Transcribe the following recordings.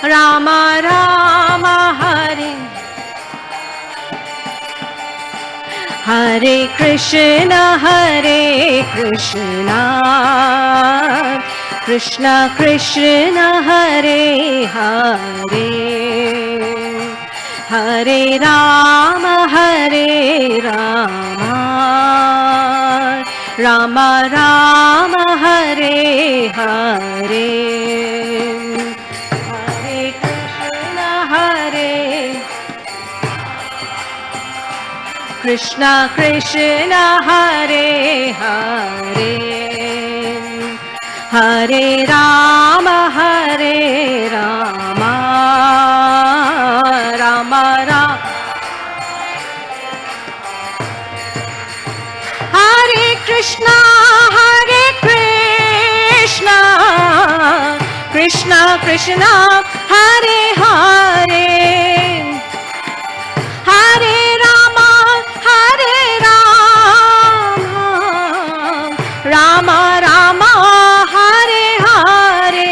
Rama Rama Hare Hare Krishna Krishna Krishna Hare Hare Hare Rama Rama Rama Hare Hare Hare Krishna Krishna Hare Hare Hare Rama Rama Rama Hare Krishna Krishna Krishna Hare Hare Hare Rama Rama Rama Hare Hare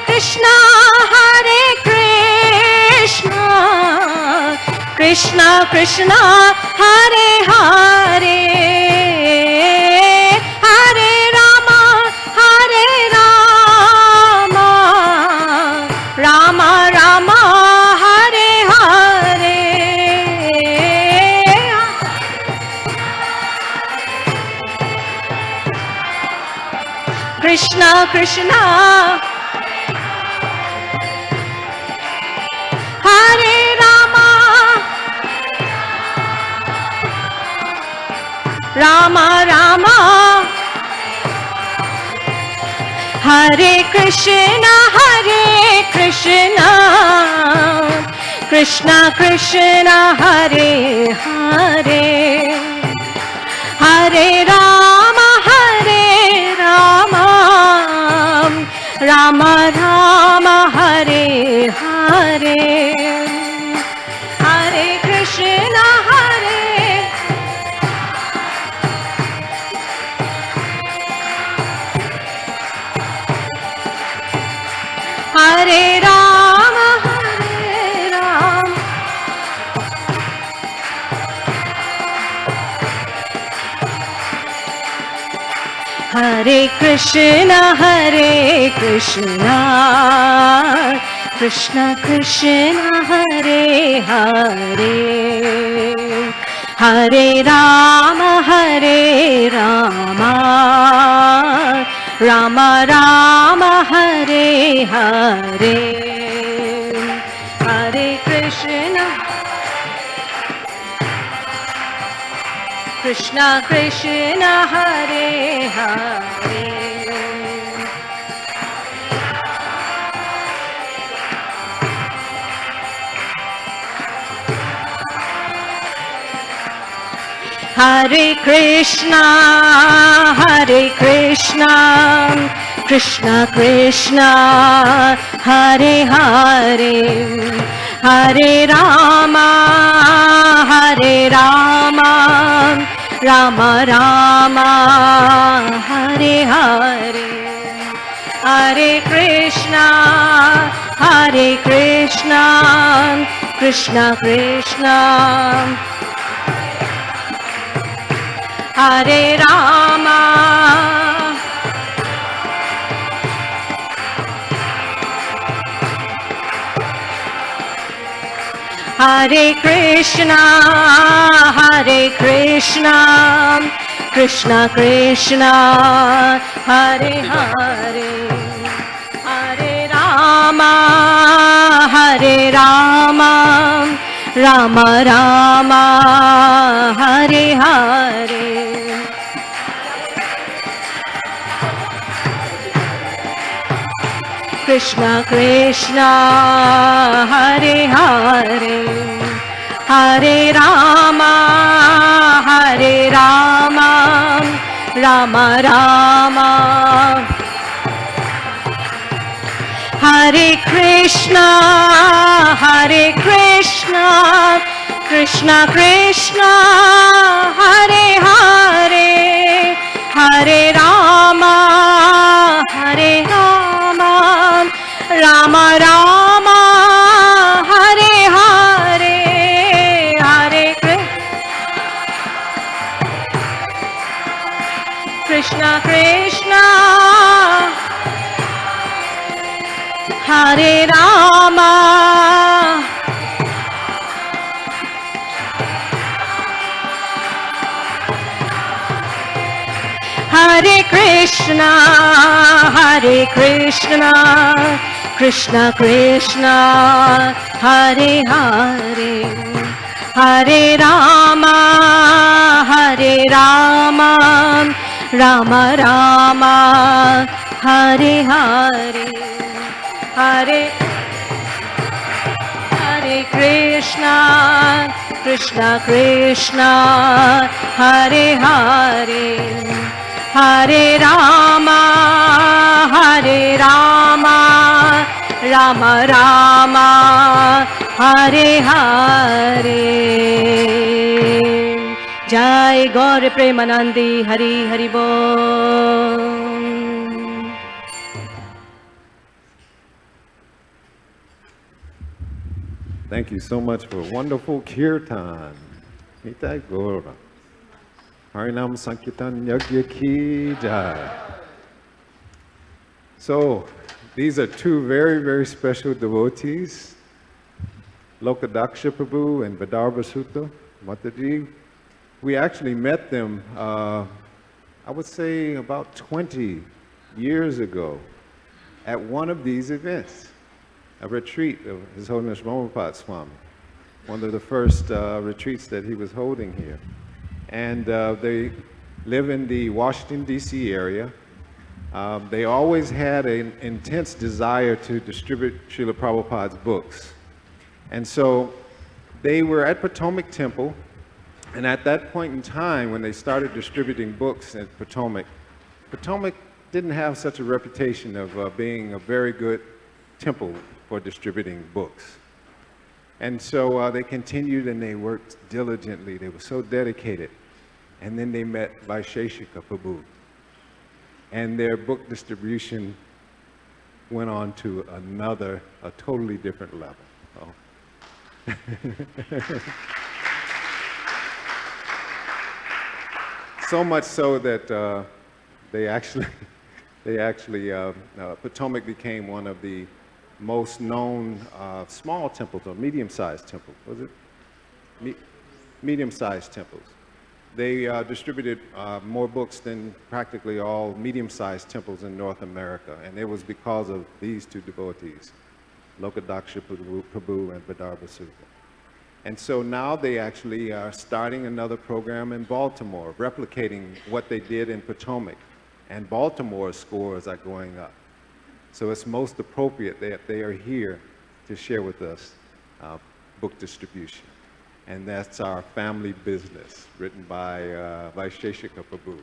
Krishna Krishna Krishna Krishna Hare Hare Hare Rama Rama Rama Hare Hare Krishna Krishna Hare Rama Rama Hare Krishna Krishna Krishna Hare Hare Hare Rama Rama Rama Hare Hare Hare Krishna Hare Rama Hare Krishna Krishna Krishna Hare Hare Hare Rama Rama Rama Hare Hare Hare Krishna Krishna Hare Hare Hare Krishna Krishna Krishna Hare Hare Hare Rama Rama Rama Hare Hare Hare Krishna Krishna Krishna Hare Rama Hare Krishna Krishna Krishna Hare Hare Hare Rama Rama Rama Hare Hare Krishna Krishna Hare Hare Hare Rama Rama Rama. Hare Krishna, Hare Krishna, Krishna Krishna, Hare Hare, Hare Rama, Hare Rama, Rama Rama, Hare Hare, Hare Krishna Krishna, Hare Rama, Hare Krishna, Hare Krishna, Krishna Krishna, Hare Hare, Hare Rama, Hare Rama, Rama Rama, Hare Hare, Hare Hare Krishna, Krishna Krishna, Hare Hare, Hare Rama, Hare Rama, Rama Rama, Hare Hare. Jai Gaur Premanandi, Hari Hari Bol. Thank you so much for a wonderful kirtan. Nitai Gaura. Harinam Sankirtan Yagya Ki Jai. So, these are two very, very special devotees, Lokadaksha Prabhu and Vidarbha Sutta Mataji. We actually met them, I would say about 20 years ago at one of these events, a retreat of His Holiness Ramapat Swami, one of the first retreats that he was holding here. And they live in the Washington, D.C. area. They always had an intense desire to distribute Srila Prabhupada's books. And so they were at Potomac Temple, and at that point in time, when they started distributing books at Potomac, Potomac didn't have such a reputation of being a very good temple for distributing books. And so they continued and they worked diligently. They were so dedicated. And then they met Vaisesika Prabhus. And their book distribution went on to a totally different level. Oh. So much so that Potomac became one of the most known small temples, or medium-sized temples, was it? Medium-sized temples. They distributed more books than practically all medium-sized temples in North America, and it was because of these two devotees, Lokadaksha Prabhu and Vidarbha Sutta. And so now they actually are starting another program in Baltimore, replicating what they did in Potomac, and Baltimore's scores are going up. So it's most appropriate that they are here to share with us book distribution. And that's Our Family Business, written by Vaisesika Prabhu.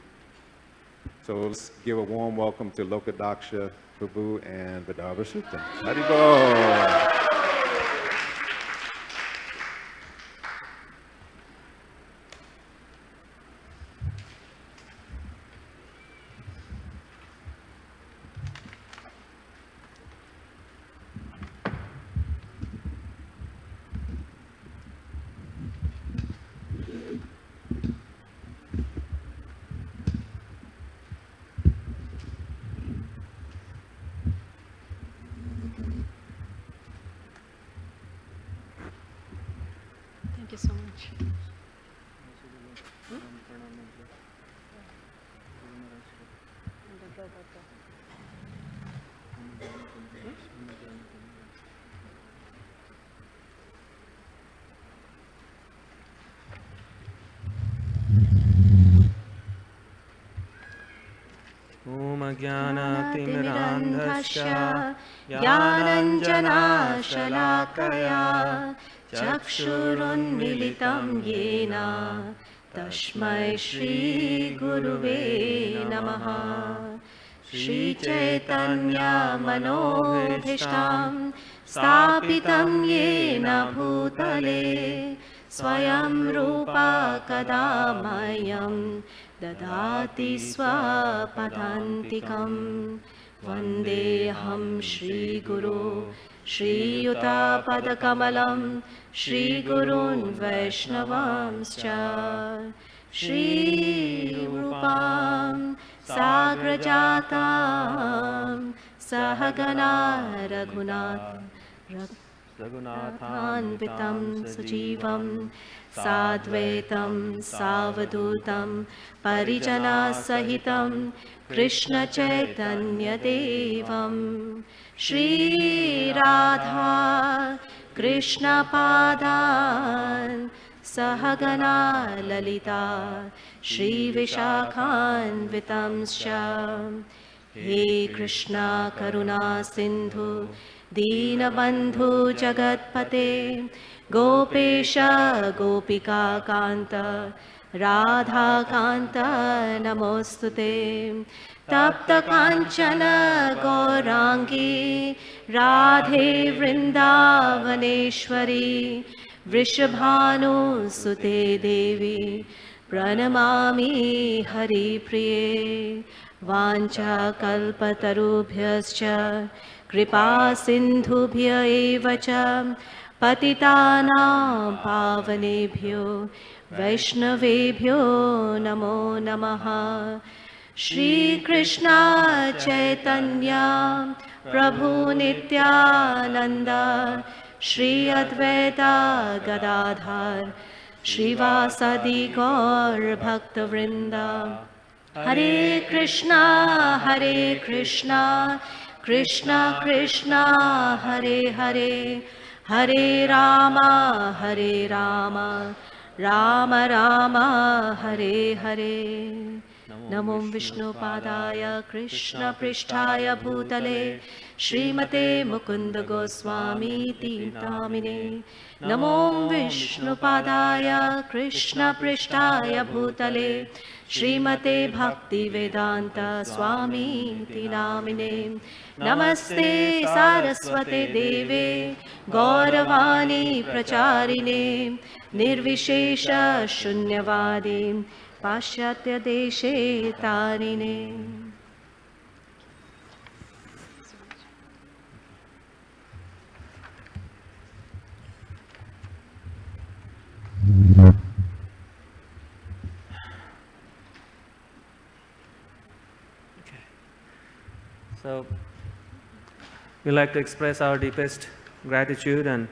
So let's give a warm welcome to Lokadaksha Prabhu and Vidarbha Sutta. Haribol! Thank you so much. Om Jnana-timirandhasya Jnananjana-shalakaya Chakshurunmilitam yena Tashmai Shri Guruve Namaha. Shri Chaitanya Manobhishtam Stapitam Yena Bhutale Swayam Rupa Kadamayam Dadati Swapadantikam. Vandeham Shri Guru Shri Yuta Padakamalam Shri Gurun Vaishnavamscha. Shri Rupam Sagrajatam Sahagana Raghunathanvitam Sujivam Sadvaitam Savadutam Parijana Sahitam Krishna Chaitanya Devam. Shri Radha Krishna Padan Sahagana Lalita Shri Vishakhanvitamscha. He Krishna Karuna Sindhu Deenabandhu Jagatpate Gopesha Gopika Kanta Radha Kanta Namostute. Tapta Kanchana Gaurangi Radhe Vrindavaneshwari Vrishabhanu Sute Devi Pranamami Hari Priye. Vancha kalpatarubhyascha kripa sindhubhya eva cha patitanam pavanebhyo vaishnavebhyo namo namaha. Shri Krishna Chaitanya Prabhu Nityananda Shri Advaita Gadadhar Shrivasadi Gaur Bhakta Vrinda. Hare Krishna Krishna Krishna Hare Hare Hare Rama Rama Rama Hare Hare. Namo Vishnu Padaya Krishna Prishtaya Bhutale Srimate Mukunda Goswami Namine. Namo Vishnu Padaya Krishna Prishtaya Bhutale Srimate Bhakti Vedanta Swami Namine. Namaste Saraswate Deve Gauravani Pracharine Nirvishesha Shunyavadi Pashyatya Deshe Tarine. So, we'd like to express our deepest gratitude and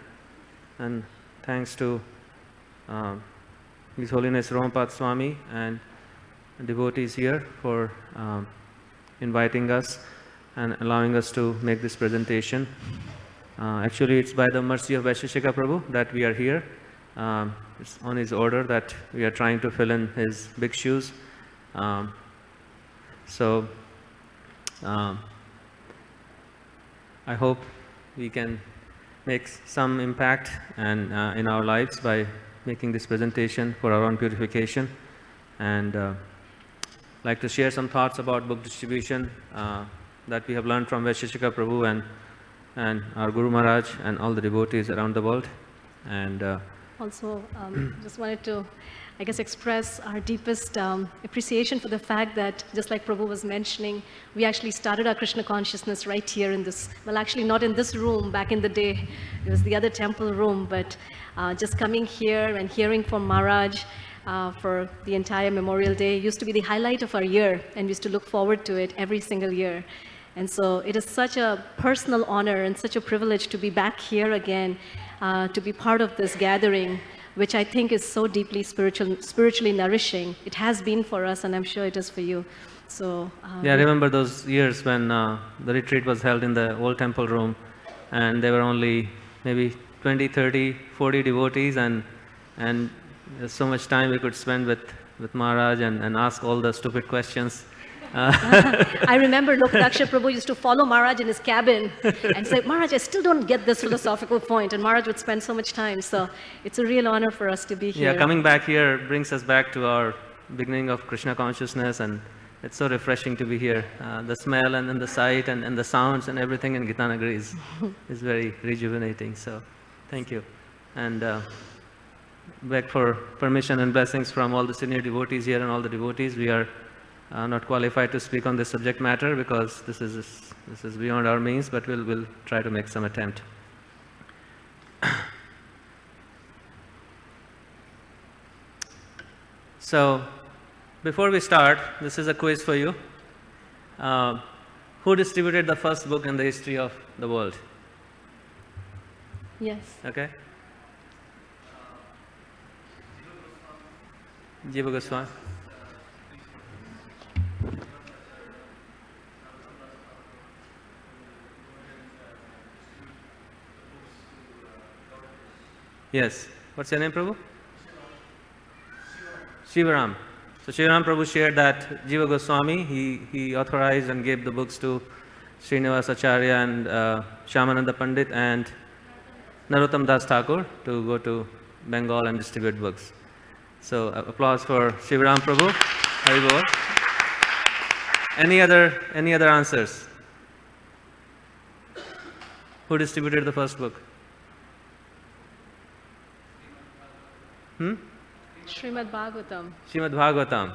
thanks to His Holiness Romapat Swami and devotees here for inviting us and allowing us to make this presentation. Actually, it's by the mercy of Vaisesika Prabhu that we are here. It's on his order that we are trying to fill in his big shoes. I hope we can make some impact and in our lives by making this presentation for our own purification, and like to share some thoughts about book distribution that we have learned from Vaisesika Prabhu and our Guru Maharaj and all the devotees around the world. And also just wanted to, I guess, express our deepest appreciation for the fact that, just like Prabhu was mentioning, we actually started our Krishna consciousness right here in this, well, actually not in this room back in the day, it was the other temple room, but just coming here and hearing from Maharaj for the entire Memorial Day used to be the highlight of our year, and we used to look forward to it every single year. And so it is such a personal honor and such a privilege to be back here again, to be part of this gathering, which I think is so deeply spiritually nourishing. It has been for us, and I'm sure it is for you. So yeah, I remember those years when the retreat was held in the old temple room, and there were only maybe 20, 30, 40 devotees, and there's so much time we could spend with Maharaj and ask all the stupid questions I remember Lokadaksha Prabhu used to follow Maharaj in his cabin and say, Maharaj, I still don't get this philosophical point. And Maharaj would spend so much time. So it's a real honor for us to be here. Yeah, coming back here brings us back to our beginning of Krishna consciousness, and it's so refreshing to be here. The smell and the sight and the sounds and everything in Gita Nagari is very rejuvenating. So thank you. And beg for permission and blessings from all the senior devotees here and all the devotees. We are not qualified to speak on this subject matter because this is beyond our means, but we'll try to make some attempt. So, before we start, this is a quiz for you. Who distributed the first book in the history of the world? Yes. Okay. Jiva Goswami. Yes. What's your name, Prabhu? Shivaram. So Shivaram Prabhu shared that Jiva Goswami, he authorized and gave the books to Srinivas Acharya and Shyamananda Pandit and Narottam Das Thakur to go to Bengal and distribute books. So applause for Shivaram Prabhu. Hari Bol. Any other answers? Who distributed the first book? Srimad Bhagavatam. Srimad Bhagavatam.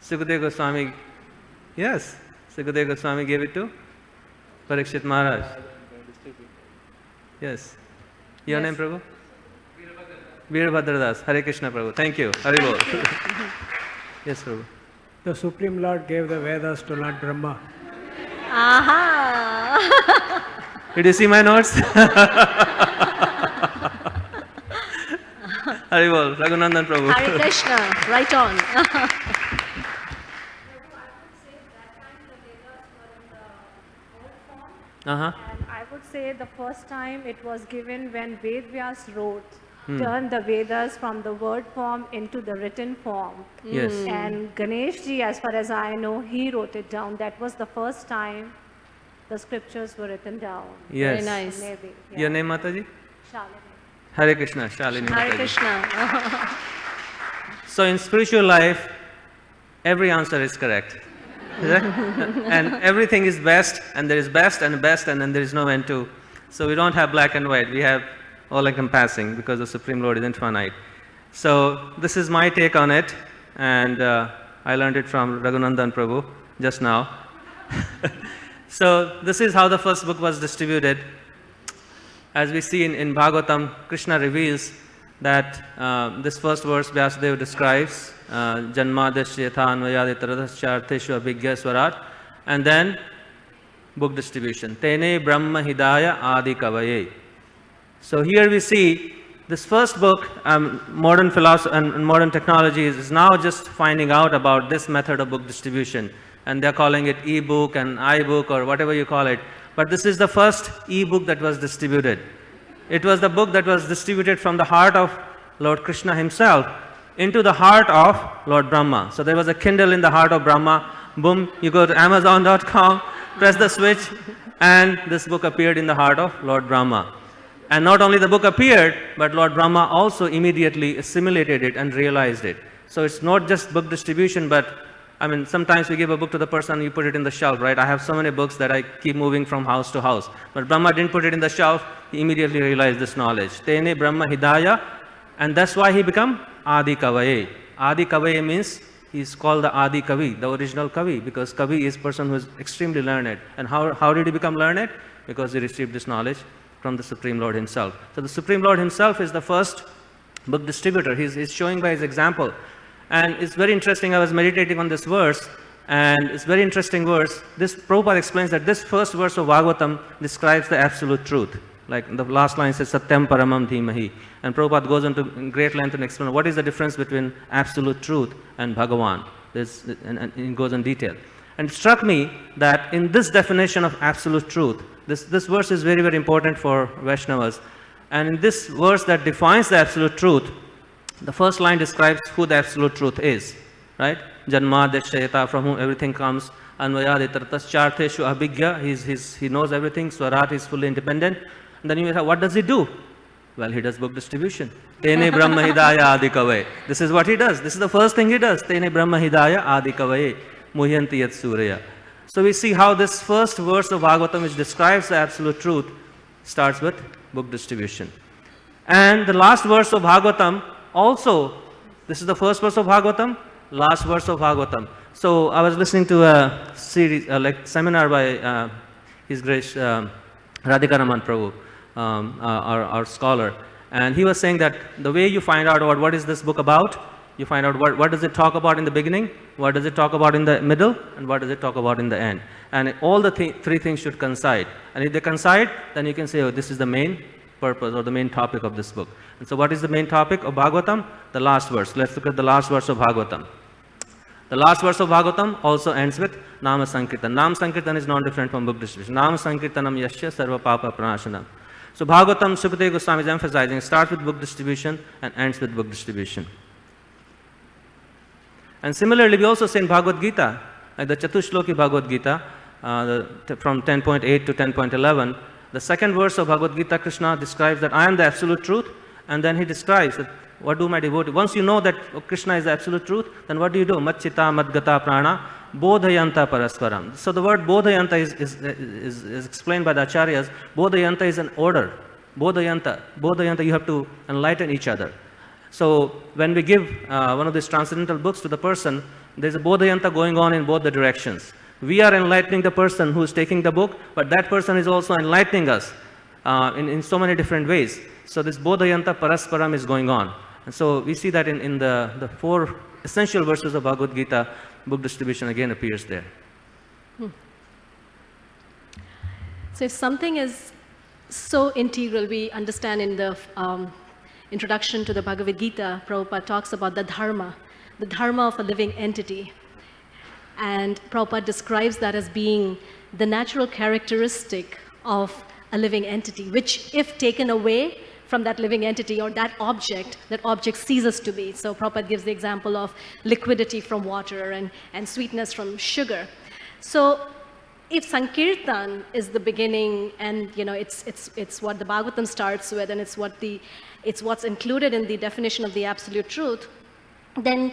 Sukadeva Goswami. Yes, Sukadeva Goswami gave it to Parikshit Maharaj. Yes. Your name, Prabhu? Veerbhadra Das. Hare Krishna, Prabhu. Thank you. Hari Bol. Yes, Prabhu. The Supreme Lord gave the Vedas to Lord Brahma. Aha! Did you see my notes? Hari Bol. Raghunandan Prabhu. Hare Krishna. Right on. Uh-huh. And I would say the first time it was given when Ved Vyas wrote, turned the Vedas from the word form into the written form. Yes. And Ganesh ji, as far as I know, he wrote it down. That was the first time the scriptures were written down. Yes. Very nice. Maybe. Yeah. Your name, Mataji? Shalini. Hare Krishna. Shalini Hare Mataji. Krishna. So in spiritual life, every answer is correct. Correct? And everything is best, and there is best, and then there is no end to. So we don't have black and white, we have all encompassing because the Supreme Lord is infinite. So this is my take on it, and I learned it from Raghunandan Prabhu just now. So this is how the first book was distributed. As we see in Bhagavatam, Krishna reveals that this first verse Vyasadeva describes Janmadasya yatha anvayaditaradhaschartheshu abhigya swarat, and then book distribution. Tene Brahma Hidaya Adi Kavaye. So here we see this first book, modern philosophy and modern technology is now just finding out about this method of book distribution, and they're calling it e-book and iBook or whatever you call it. But this is the first e-book that was distributed. It was the book that was distributed from the heart of Lord Krishna himself into the heart of Lord Brahma. So there was a Kindle in the heart of Brahma. Boom, you go to Amazon.com, press the switch, and this book appeared in the heart of Lord Brahma. And not only the book appeared, but Lord Brahma also immediately assimilated it and realized it. So it's not just book distribution, but I mean, sometimes we give a book to the person and you put it in the shelf, right? I have so many books that I keep moving from house to house. But Brahma didn't put it in the shelf, he immediately realized this knowledge. Tene Brahma Hidaya, and that's why he became Adi Kavaye. Adi Kavaye means he's called the Adi Kavi, the original Kavi, because Kavi is a person who is extremely learned. And how did he become learned? Because he received this knowledge from the Supreme Lord himself. So the Supreme Lord himself is the first book distributor. He's showing by his example. And it's very interesting, I was meditating on this verse, and it's a very interesting verse. This Prabhupada explains that this first verse of Bhagavatam describes the absolute truth. Like the last line says, Satyam Paramam Dhimahi. And Prabhupada goes into great length and explains what is the difference between absolute truth and Bhagavan. And it goes in detail. And it struck me that in this definition of absolute truth, this verse is very, very important for Vaishnavas. And in this verse that defines the absolute truth, the first line describes who the absolute truth is. right? Janmadeshayata, from whom everything comes. Anvayaditartaschartheshu abhigya, he knows everything. Swarat is fully independent. And then you have, what does he do? Well, he does book distribution. Tene Brahma Hidaya Adikavaye. This is what he does. This is the first thing he does. Tene Brahma Hidaya Adikavaye. Muhyanti Yat Surya. So we see how this first verse of Bhagavatam, which describes the absolute truth, starts with book distribution. And the last verse of Bhagavatam also, this is the first verse of Bhagavatam, last verse of Bhagavatam. So I was listening to a series, seminar by His Grace Radhikaraman Prabhu, our scholar, and he was saying that the way you find out about what is this book about, you find out what does it talk about in the beginning, what does it talk about in the middle, and what does it talk about in the end. And all the three things should coincide. And if they coincide, then you can say, oh, this is the main purpose or the main topic of this book. And so what is the main topic of Bhagavatam? The last verse. Let's look at the last verse of Bhagavatam. The last verse of Bhagavatam also ends with Nama Sankirtan. Nama Sankirtan is non-different from book distribution. Nama Sankirtanam Yasya Sarva Papa Pranashanam. So Bhagavatam, Sukadeva Goswami is emphasizing, starts with book distribution and ends with book distribution. And similarly, we also say in Bhagavad Gita, like the Chatushloki Bhagavad Gita, from 10.8 to 10.11, the second verse of Bhagavad Gita, Krishna describes that I am the absolute truth, and then he describes that what do my devotees, once you know that Krishna is the absolute truth, then what do you do? Matchita Madgata Prana Bodhayanta Parasparam. So the word Bodhayanta is explained by the Acharyas. Bodhayanta is an order. Bodhayanta, you have to enlighten each other. So when we give one of these transcendental books to the person, there's a Bodhayanta going on in both the directions. We are enlightening the person who is taking the book, but that person is also enlightening us in so many different ways. So this Bodhayanta Parasparam is going on. And so we see that in the four essential verses of Bhagavad Gita, book distribution again appears there. So if something is so integral, we understand in the introduction to the Bhagavad Gita, Prabhupada talks about the dharma of a living entity. And Prabhupada describes that as being the natural characteristic of a living entity, which if taken away from that living entity or that object ceases to be. So Prabhupada gives the example of liquidity from water and sweetness from sugar. So if Sankirtan is the beginning and it's what the Bhagavatam starts with and it's what's included in the definition of the absolute truth, then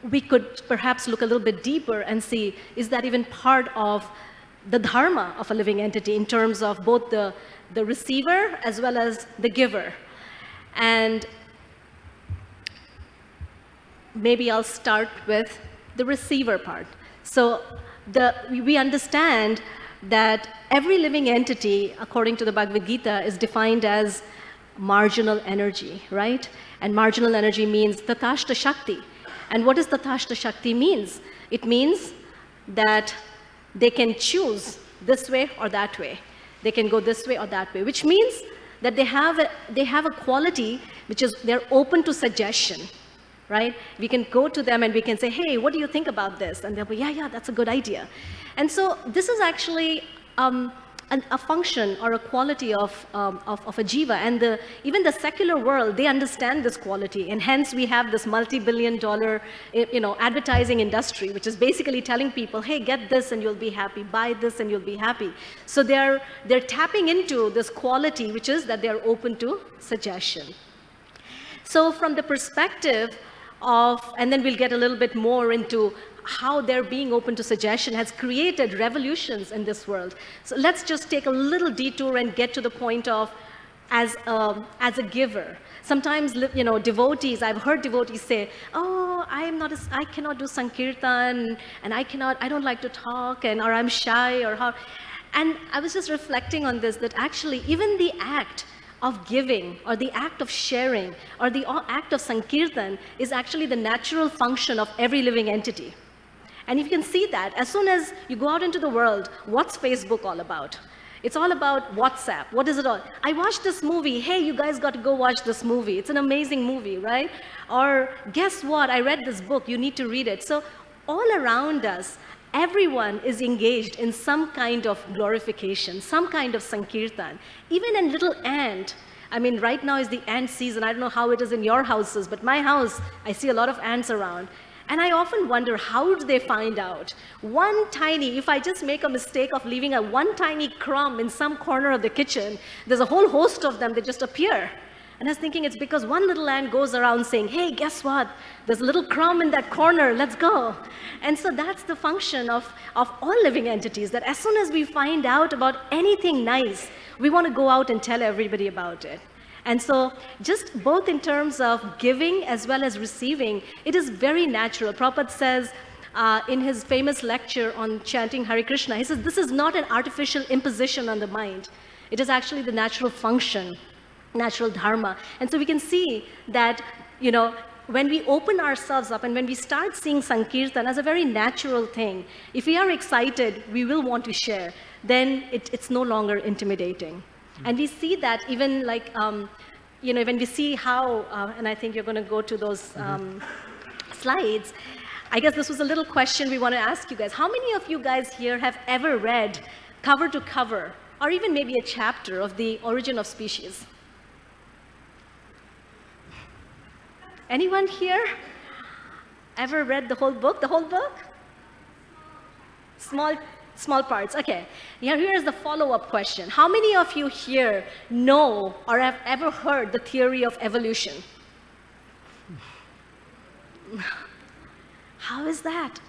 we could perhaps look a little bit deeper and see, is that even part of the dharma of a living entity in terms of both the receiver as well as the giver? And maybe I'll start with the receiver part. So we understand that every living entity, according to the Bhagavad Gita, is defined as marginal energy, right? And marginal energy means tatashta shakti. And what does tatashta shakti means? It means that they can choose this way or that way. They can go this way or that way, which means that they have a quality which is they're open to suggestion, right? We can go to them and we can say, hey, what do you think about this? And they'll be, yeah, that's a good idea. And so this is actually a function or a quality of a jiva. And even the secular world, they understand this quality. And hence we have this multi-billion-dollar advertising industry, which is basically telling people, hey, get this and you'll be happy, buy this and you'll be happy. So they're tapping into this quality, which is that they're open to suggestion. So from the perspective of, and then we'll get a little bit more into how their being open to suggestion has created revolutions in this world. So let's just take a little detour and get to the point of as a giver. Sometimes, devotees, I've heard devotees say, oh, I cannot do Sankirtan, and I don't like to talk, or I'm shy, or how. And I was just reflecting on this, that actually even the act of giving, or the act of sharing, or the act of Sankirtan is actually the natural function of every living entity. And you can see that as soon as you go out into the world, what's Facebook all about? It's all about WhatsApp. What is it all? I watched this movie. Hey, you guys got to go watch this movie. It's an amazing movie, right? Or guess what? I read this book. You need to read it. So all around us, everyone is engaged in some kind of glorification, some kind of Sankirtan. Even a little ant. I mean, right now is the ant season. I don't know how it is in your houses, but my house, I see a lot of ants around. And I often wonder, how do they find out? One tiny, if I just make a mistake of leaving one tiny crumb in some corner of the kitchen, there's a whole host of them that just appear. And I was thinking it's because one little ant goes around saying, hey, guess what? There's a little crumb in that corner, let's go. And so that's the function of all living entities, that as soon as we find out about anything nice, we want to go out and tell everybody about it. And so just both in terms of giving as well as receiving, it is very natural. Prabhupada says in his famous lecture on chanting Hare Krishna, he says, this is not an artificial imposition on the mind. It is actually the natural function, natural dharma. And so we can see that, when we open ourselves up and when we start seeing Sankirtan as a very natural thing, if we are excited, we will want to share, then it's no longer intimidating. And we see that even like, when we see how, and I think you're going to go to those slides, I guess this was a little question we want to ask you guys. How many of you guys here have ever read cover to cover, or even maybe a chapter of The Origin of Species? Anyone here ever read the whole book? The whole book? Small parts, okay. Here's the follow-up question. How many of you here know or have ever heard the theory of evolution? How is that?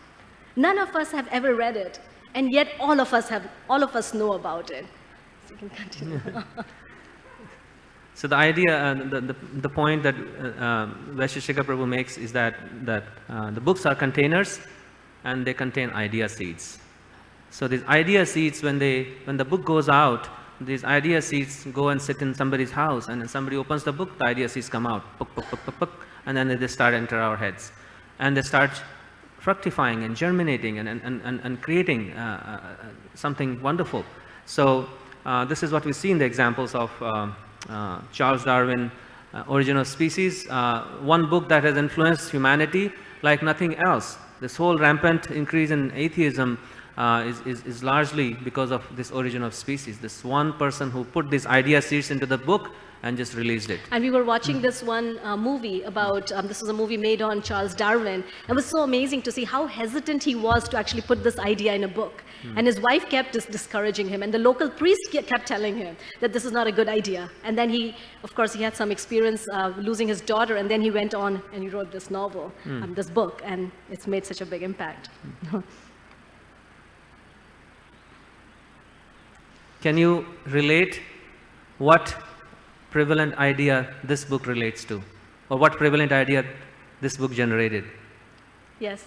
None of us have ever read it, and yet all of us know about it. So you can continue. So the idea, the point that Vaisesika Prabhu makes is that the books are containers, and they contain idea seeds. So these idea seeds, when the book goes out, these idea seeds go and sit in somebody's house, and when somebody opens the book, the idea seeds come out, puk, puk, puk, puk, puk, and then they start enter our heads, and they start fructifying and germinating and creating something wonderful. So this is what we see in the examples of Charles Darwin, Origin of Species, one book that has influenced humanity like nothing else. This whole rampant increase in atheism is largely because of this Origin of Species. This one person who put these idea seeds into the book and just released it. And we were watching this one movie about, this was a movie made on Charles Darwin. It was so amazing to see how hesitant he was to actually put this idea in a book. And his wife kept discouraging him, and the local priest kept telling him that this is not a good idea. And then of course, he had some experience losing his daughter, and then he went on and he wrote this novel, this book, and it's made such a big impact. Can you relate what prevalent idea this book relates to, or what prevalent idea this book generated? Yes.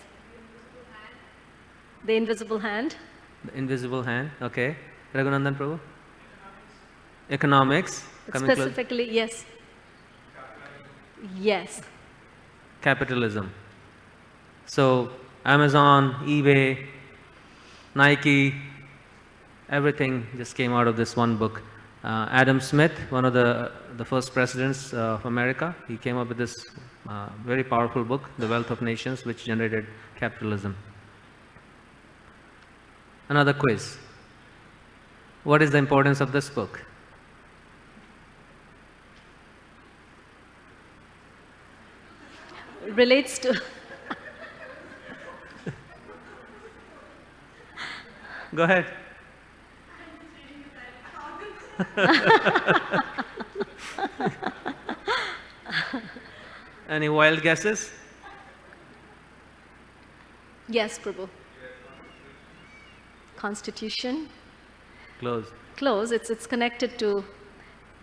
The invisible hand. The invisible hand, okay. Raghunandan Prabhu? Economics. Specifically, yes. Yes. Capitalism. So Amazon, eBay, Nike, everything just came out of this one book. Adam Smith, one of the first presidents of America, he came up with this very powerful book, The Wealth of Nations, which generated capitalism. Another quiz. What is the importance of this book? Relates to... Go ahead. Any wild guesses? Yes, Prabhu. Constitution. Close. Close. It's connected to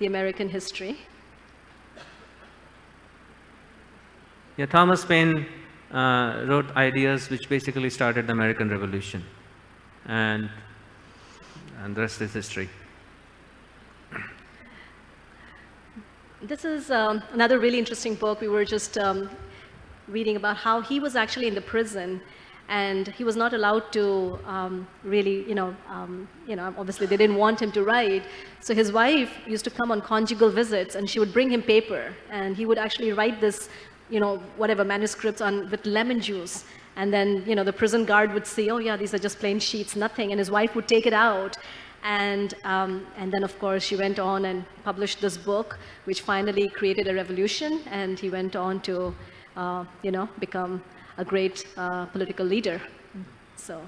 the American history. Yeah, Thomas Paine wrote ideas which basically started the American Revolution, and the rest is history. This is another really interesting book. We were just reading about how he was actually in the prison, and he was not allowed to really, obviously they didn't want him to write. So his wife used to come on conjugal visits, and she would bring him paper, and he would actually write this, whatever manuscripts with lemon juice. And then, the prison guard would see, oh yeah, these are just plain sheets, nothing. And his wife would take it out. And then, of course, she went on and published this book, which finally created a revolution. And he went on to become a great political leader. So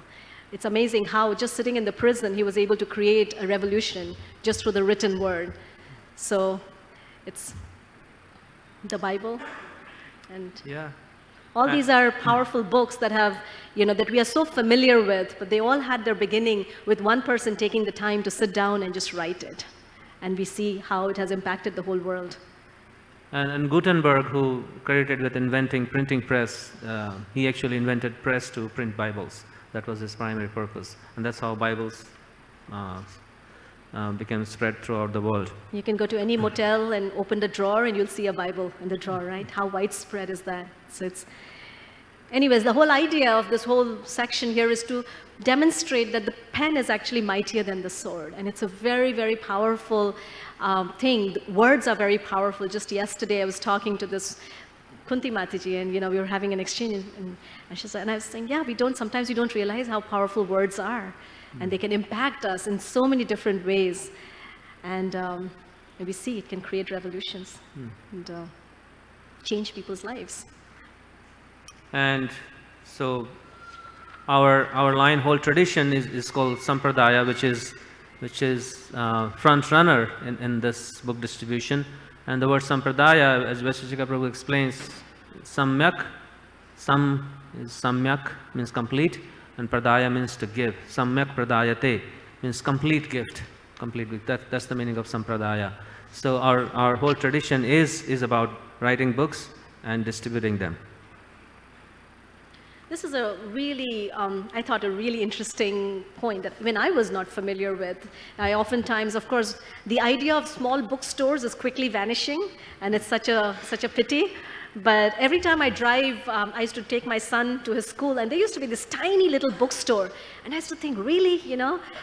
it's amazing how just sitting in the prison, he was able to create a revolution just through the written word. So it's the Bible, and all these are powerful books that have, that we are so familiar with, but they all had their beginning with one person taking the time to sit down and just write it. And we see how it has impacted the whole world. And Gutenberg, who credited with inventing printing press, he actually invented press to print Bibles. That was his primary purpose. And that's how Bibles became spread throughout the world. You can go to any motel and open the drawer and you'll see a Bible in the drawer, right? How widespread is that? So it's, anyways, the whole idea of this whole section here is to demonstrate that the pen is actually mightier than the sword. And it's a very, very powerful thing. Words are very powerful. Just yesterday I was talking to this Kunti Mataji, and we were having an exchange, and she said, and I was saying, yeah, sometimes we don't realize how powerful words are. And they can impact us in so many different ways. And we see it can create revolutions and change people's lives. And so our line whole tradition is called Sampradaya, which is front runner in this book distribution. And the word Sampradaya, as Vaisesika Prabhu explains, Samyak, Sam is Samyak, means complete, and Pradaya means to give. Samyak Pradayate means complete gift. Complete gift. That's the meaning of Sampradaya. So our whole tradition is about writing books and distributing them. This is a really, I thought, a really interesting point that when I was not familiar with. I oftentimes, of course, the idea of small bookstores is quickly vanishing, and it's such a pity. But every time I drive, I used to take my son to his school, and there used to be this tiny little bookstore. And I used to think, really,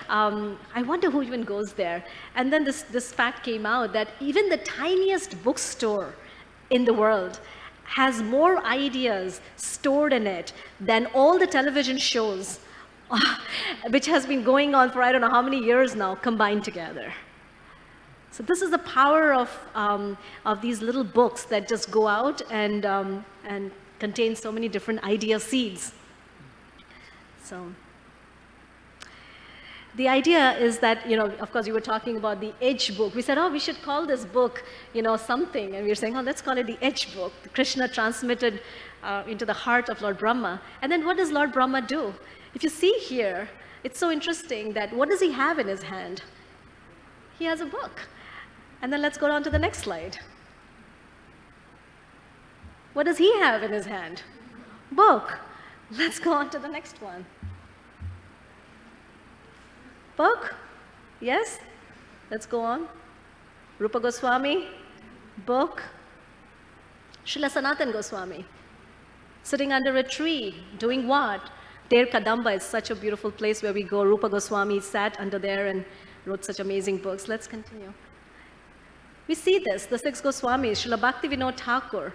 I wonder who even goes there. And then this fact came out that even the tiniest bookstore in the world has more ideas stored in it than all the television shows, which has been going on for I don't know how many years now, combined together. So this is the power of these little books that just go out and contain so many different idea seeds. So the idea is that, of course, you were talking about the Edge book. We said, oh, we should call this book, something. And we were saying, oh, let's call it the Edge book. Krishna transmitted into the heart of Lord Brahma. And then what does Lord Brahma do? If you see here, it's so interesting that what does he have in his hand? He has a book. And then let's go on to the next slide. What does he have in his hand? Book. Let's go on to the next one. Book? Yes? Let's go on. Rupa Goswami, book. Srila Sanatan Goswami, sitting under a tree, doing what? There Kadamba is such a beautiful place where we go. Rupa Goswami sat under there and wrote such amazing books. Let's continue. We see this, the 6 Goswamis, Srila Bhaktivinoda Thakur,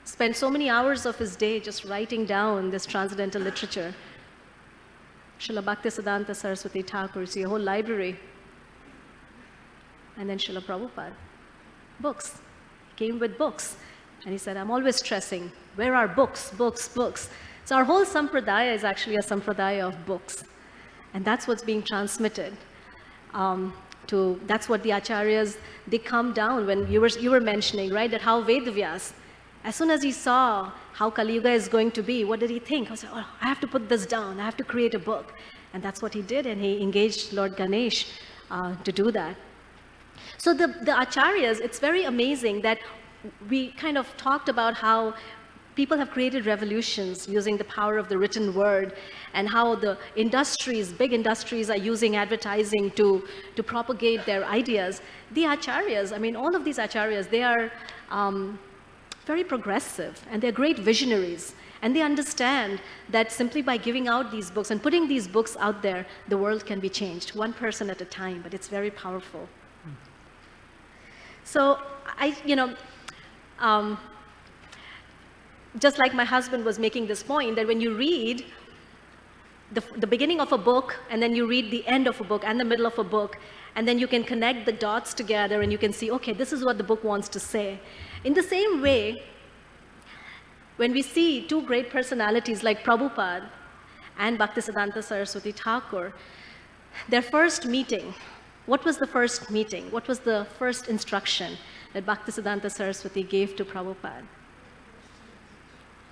spent so many hours of his day just writing down this transcendental literature. Srila Bhaktisiddhanta Saraswati Thakur, see a whole library. And then Srila Prabhupada, books. He came with books. And he said, I'm always stressing, where are books, books, books? So our whole sampradaya is actually a sampradaya of books. And that's what's being transmitted. That's what the acharyas, they come down when you were mentioning, right, that how Vedavyas, as soon as he saw how Kali Yuga is going to be, what did he think? I said, oh, I have to put this down. I have to create a book. And that's what he did, and he engaged Lord Ganesh to do that. So the acharyas, it's very amazing that we kind of talked about how people have created revolutions using the power of the written word, and how the industries, big industries, are using advertising to propagate their ideas. The acharyas, I mean, all of these acharyas, they are very progressive, and they're great visionaries. And they understand that simply by giving out these books and putting these books out there, the world can be changed, one person at a time, but it's very powerful. So just like my husband was making this point, that when you read the beginning of a book, and then you read the end of a book and the middle of a book, And then you can connect the dots together and you can see, okay, this is what the book wants to say. In the same way, when we see two great personalities like Prabhupada and Bhaktisiddhanta Saraswati Thakur, their first meeting, what was the first meeting? What was the first instruction that Bhaktisiddhanta Saraswati gave to Prabhupada?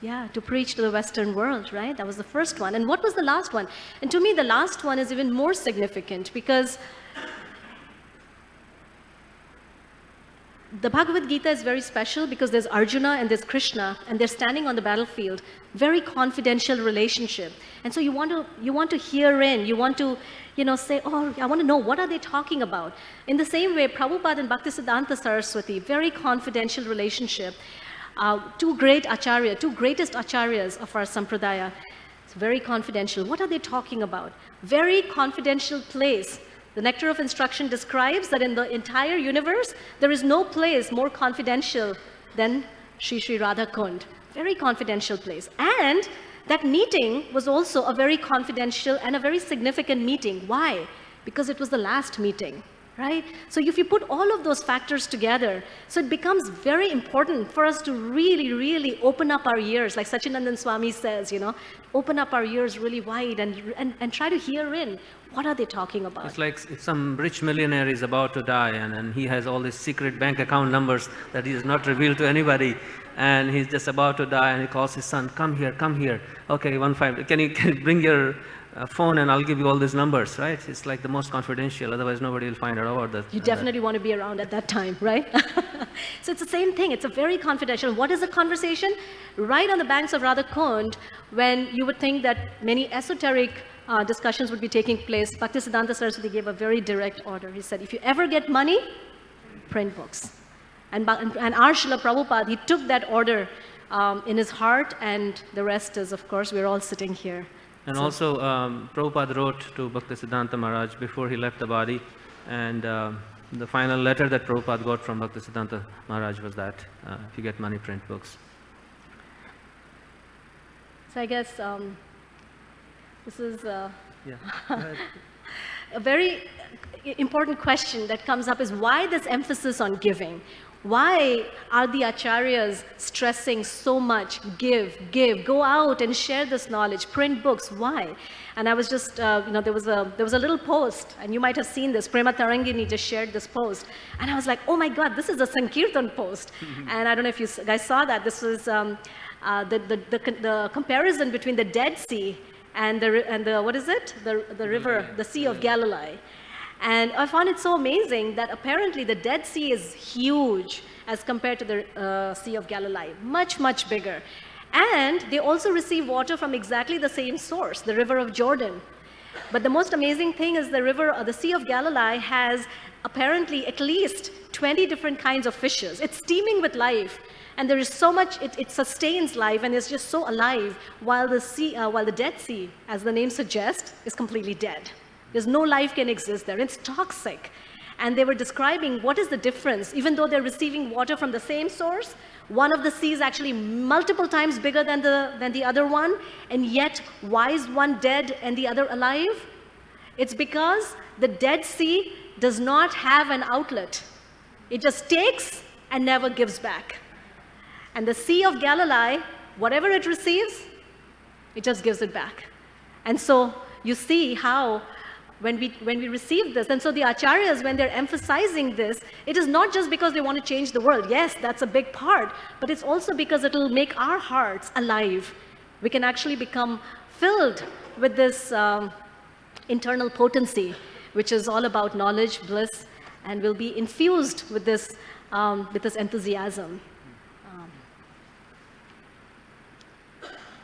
Yeah, to preach to the Western world, right? That was the first one. And what was the last one? And to me, the last one is even more significant because the Bhagavad Gita is very special because there's Arjuna and there's Krishna, and they're standing on the battlefield, very confidential relationship. And so you want to hear in, you want to, say, oh, I want to know, what are they talking about? In the same way, Prabhupada and Bhaktisiddhanta Saraswati, very confidential relationship. Two greatest acharyas of our sampradaya. It's very confidential. What are they talking about? Very confidential place. The Nectar of Instruction describes that in the entire universe, there is no place more confidential than Sri Radha Kund. Very confidential place. And that meeting was also a very confidential and a very significant meeting. Why? Because it was the last meeting. Right? So if you put all of those factors together, so it becomes very important for us to really, really open up our ears, like Sachinandan Swami says, open up our ears really wide and try to hear in. What are they talking about? It's like if some rich millionaire is about to die and he has all these secret bank account numbers that he has not revealed to anybody, and he's just about to die and he calls his son, come here, okay, 15, can you bring your phone and I'll give you all these numbers, right? It's like the most confidential, otherwise nobody will find out about that. You definitely want to be around at that time, right? So it's the same thing, it's a very confidential. What is a conversation? Right on the banks of Radha Kund, when you would think that many esoteric discussions would be taking place, Bhaktisiddhanta Saraswati gave a very direct order. He said, if you ever get money, print books. And our Srila Prabhupada, he took that order in his heart, and the rest is, of course, we're all sitting here. And also, Prabhupada wrote to Bhaktisiddhanta Maharaj before he left the body, and the final letter that Prabhupada got from Bhaktisiddhanta Maharaj was that, if you get money, print books. So I guess this is Yeah. a very important question that comes up is why this emphasis on giving? Why are the acharyas stressing so much, give, go out and share this knowledge, print books, why? And I was just, there was a little post, and you might have seen this, Prema Tarangini just shared this post, and I was like, oh my God, this is a Sankirtan post. And I don't know if you guys saw that, this was the comparison between the Dead Sea and the what is it? The river, the Sea of Galilee. And I found it so amazing that apparently the Dead Sea is huge as compared to the Sea of Galilee, much, much bigger. And they also receive water from exactly the same source, the River of Jordan. But the most amazing thing is the Sea of Galilee has apparently at least 20 different kinds of fishes. It's teeming with life. And there is so much, it sustains life and is just so alive, while the Dead Sea, as the name suggests, is completely dead. There's no life can exist there. It's toxic. And they were describing what is the difference. Even though they're receiving water from the same source, one of the seas actually multiple times bigger than the other one, and yet why is one dead and the other alive? It's because the Dead Sea does not have an outlet. It just takes and never gives back. And the Sea of Galilee, whatever it receives, it just gives it back. And so you see how when we receive this, and so the acharyas, when they're emphasizing this, it is not just because they want to change the world. Yes, that's a big part, but it's also because it'll make our hearts alive. We can actually become filled with this internal potency, which is all about knowledge, bliss, and will be infused with this enthusiasm.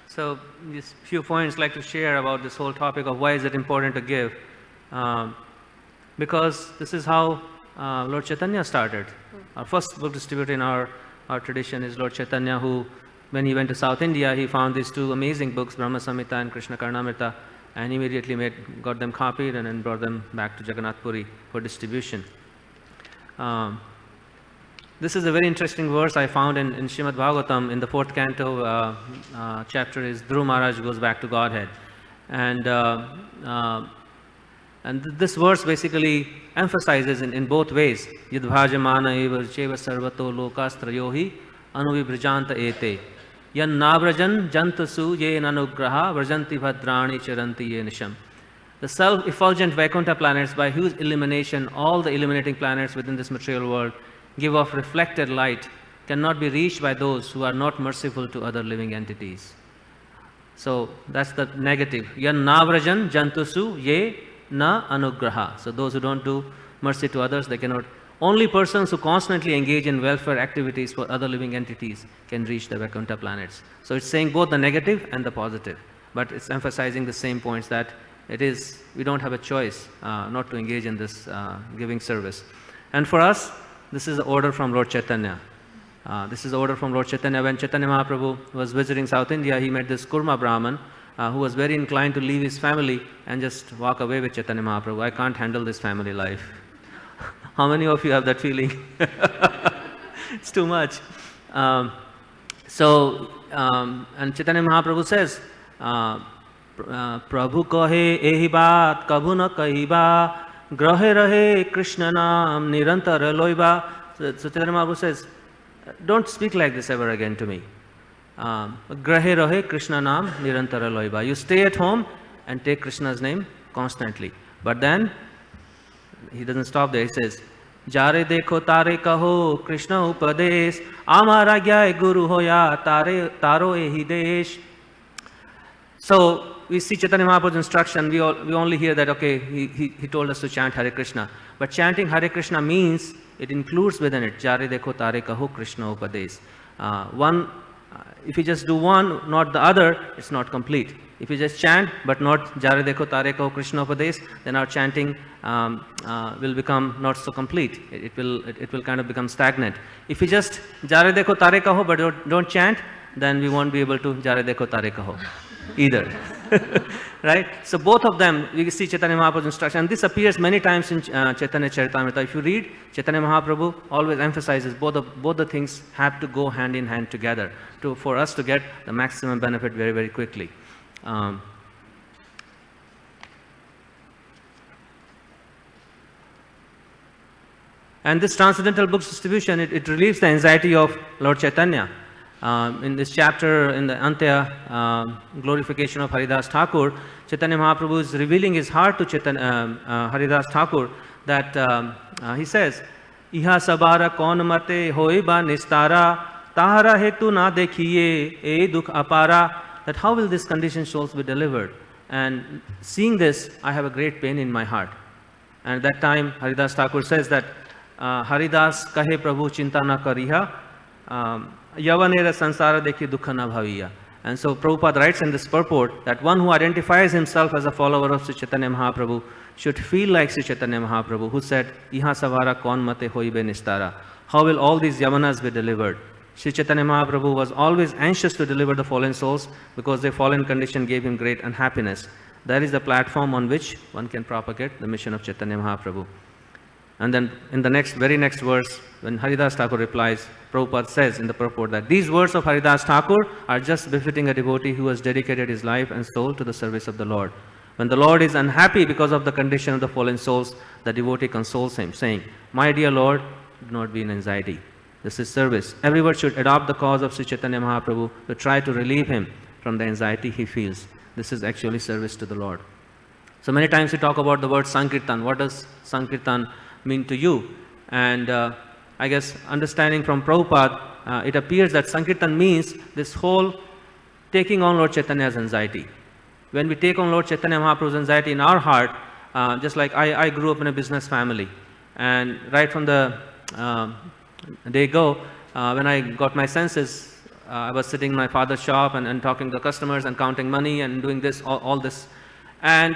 So these few points I'd like to share about this whole topic of why is it important to give. Because this is how Lord Chaitanya started. Our first book distributor in our tradition is Lord Chaitanya, who, when he went to South India, he found these two amazing books, Brahma Samhita and Krishna Karnamrita, and immediately got them copied and then brought them back to Jagannath Puri for distribution. This is a very interesting verse I found in Srimad Bhagavatam. In the 4th canto, chapter is Dhruva Maharaj goes back to Godhead. And And this verse basically emphasizes in both ways. Yadbhajamana eva cheva sarvato lokastrayohi anuvibhrajanta ete. Yan nabrajan jantasu ye nanugraha vrajanti bhadrani charanti ye nisham. The self-effulgent Vaikuntha planets, by whose illumination all the illuminating planets within this material world give off reflected light, cannot be reached by those who are not merciful to other living entities. So that's the negative. Yan navrajan jantusu ye na anugraha. So those who don't do mercy to others, they cannot. Only persons who constantly engage in welfare activities for other living entities can reach the Vaikuntha planets. So it's saying both the negative and the positive, but it's emphasizing the same points, that we don't have a choice not to engage in this giving service. And for us, this is the order from Lord Chaitanya. This is the order from Lord Chaitanya. When Chaitanya Mahaprabhu was visiting South India, he met this Kurma Brahman who was very inclined to leave his family and just walk away with Chaitanya Mahaprabhu. I can't handle this family life. How many of you have that feeling? It's too much. And Chaitanya Mahaprabhu says, Prabhu kahe ehi baat kabhu na kahiba, grahe rahe Krishna naam nirantara loiba. So Chaitanya Mahaprabhu says, don't speak like this ever again to me. Grahe rahe Krishna naam nirantara loiba. You stay at home and take Krishna's name constantly. But then he doesn't stop there. He says, Jare dekho tare kaho Krishna upadesh, amara gya guru hoya taro ehi desh. So we see Chaitanya Mahaprabhu's instruction, we only hear that, okay, he told us to chant Hare Krishna. But chanting Hare Krishna means, it includes within it, Jare dekho tare kaho Krishna upadesh. If you just do one, not the other, it's not complete. If you just chant, but not Jare dekho tare kaho Krishna upadesh, then our chanting will become not so complete. It will kind of become stagnant. If you just Jare dekho tare kaho, but don't chant, then we won't be able to Jare dekho tare kaho either. Right? So both of them, we see Chaitanya Mahaprabhu's instruction. And this appears many times in Chaitanya Charitamrita. If you read, Chaitanya Mahaprabhu always emphasizes both the things have to go hand in hand together for us to get the maximum benefit very, very quickly. And this transcendental books distribution, it relieves the anxiety of Lord Chaitanya. In this chapter, in the Antya glorification of Haridas Thakur, Chaitanya Mahaprabhu is revealing his heart to Haridas Thakur, that he says, Iha sabara kaun mate hoi ba nistara, tahara hetu na dekhiye e dukh apara, that how will this conditioned souls be delivered? And seeing this, I have a great pain in my heart. And at that time, Haridas Thakur says that, Haridas kahe Prabhu chinta na kariha, yavanera sansara dekhi dukha na bhaviya. And so Prabhupada writes in this purport that one who identifies himself as a follower of Sri Chaitanya Mahaprabhu should feel like Sri Chaitanya Mahaprabhu, who said, Iha savara kaun mate hoi be nistara. How will all these yavanas be delivered? Sri Chaitanya Mahaprabhu was always anxious to deliver the fallen souls because their fallen condition gave him great unhappiness. That is the platform on which one can propagate the mission of Chaitanya Mahaprabhu. And then in the very next verse, when Haridas Thakur replies, Prabhupada says in the purport that these words of Haridas Thakur are just befitting a devotee who has dedicated his life and soul to the service of the Lord. When the Lord is unhappy because of the condition of the fallen souls, the devotee consoles him, saying, My dear Lord, do not be in anxiety. This is service. Everyone should adopt the cause of Sri Chaitanya Mahaprabhu to try to relieve him from the anxiety he feels. This is actually service to the Lord. So many times we talk about the word Sankirtan. What does Sankirtan mean to you? And I guess understanding from Prabhupada, it appears that Sankirtan means this whole taking on Lord Chaitanya's anxiety. When we take on Lord Chaitanya Mahaprabhu's anxiety in our heart, just like I grew up in a business family, and right from the day go, when I got my senses, I was sitting in my father's shop and talking to the customers and counting money and doing this, all this. And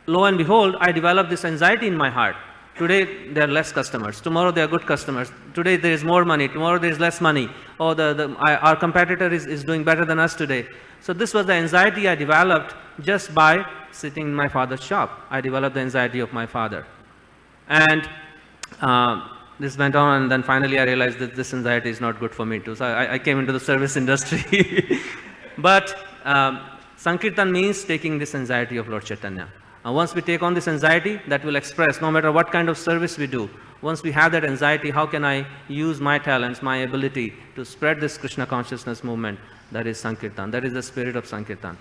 lo and behold, I developed this anxiety in my heart. Today there are less customers. Tomorrow there are good customers. Today there is more money. Tomorrow there is less money. Oh, our competitor is doing better than us today. So this was the anxiety I developed just by sitting in my father's shop. I developed the anxiety of my father. And this went on, and then finally I realized that this anxiety is not good for me too. So I came into the service industry. But Sankirtan means taking this anxiety of Lord Chaitanya. Once we take on this anxiety, that will express no matter what kind of service we do. Once we have that anxiety, how can I use my talents, my ability to spread this Krishna consciousness movement? That is Sankirtan. That is the spirit of Sankirtan.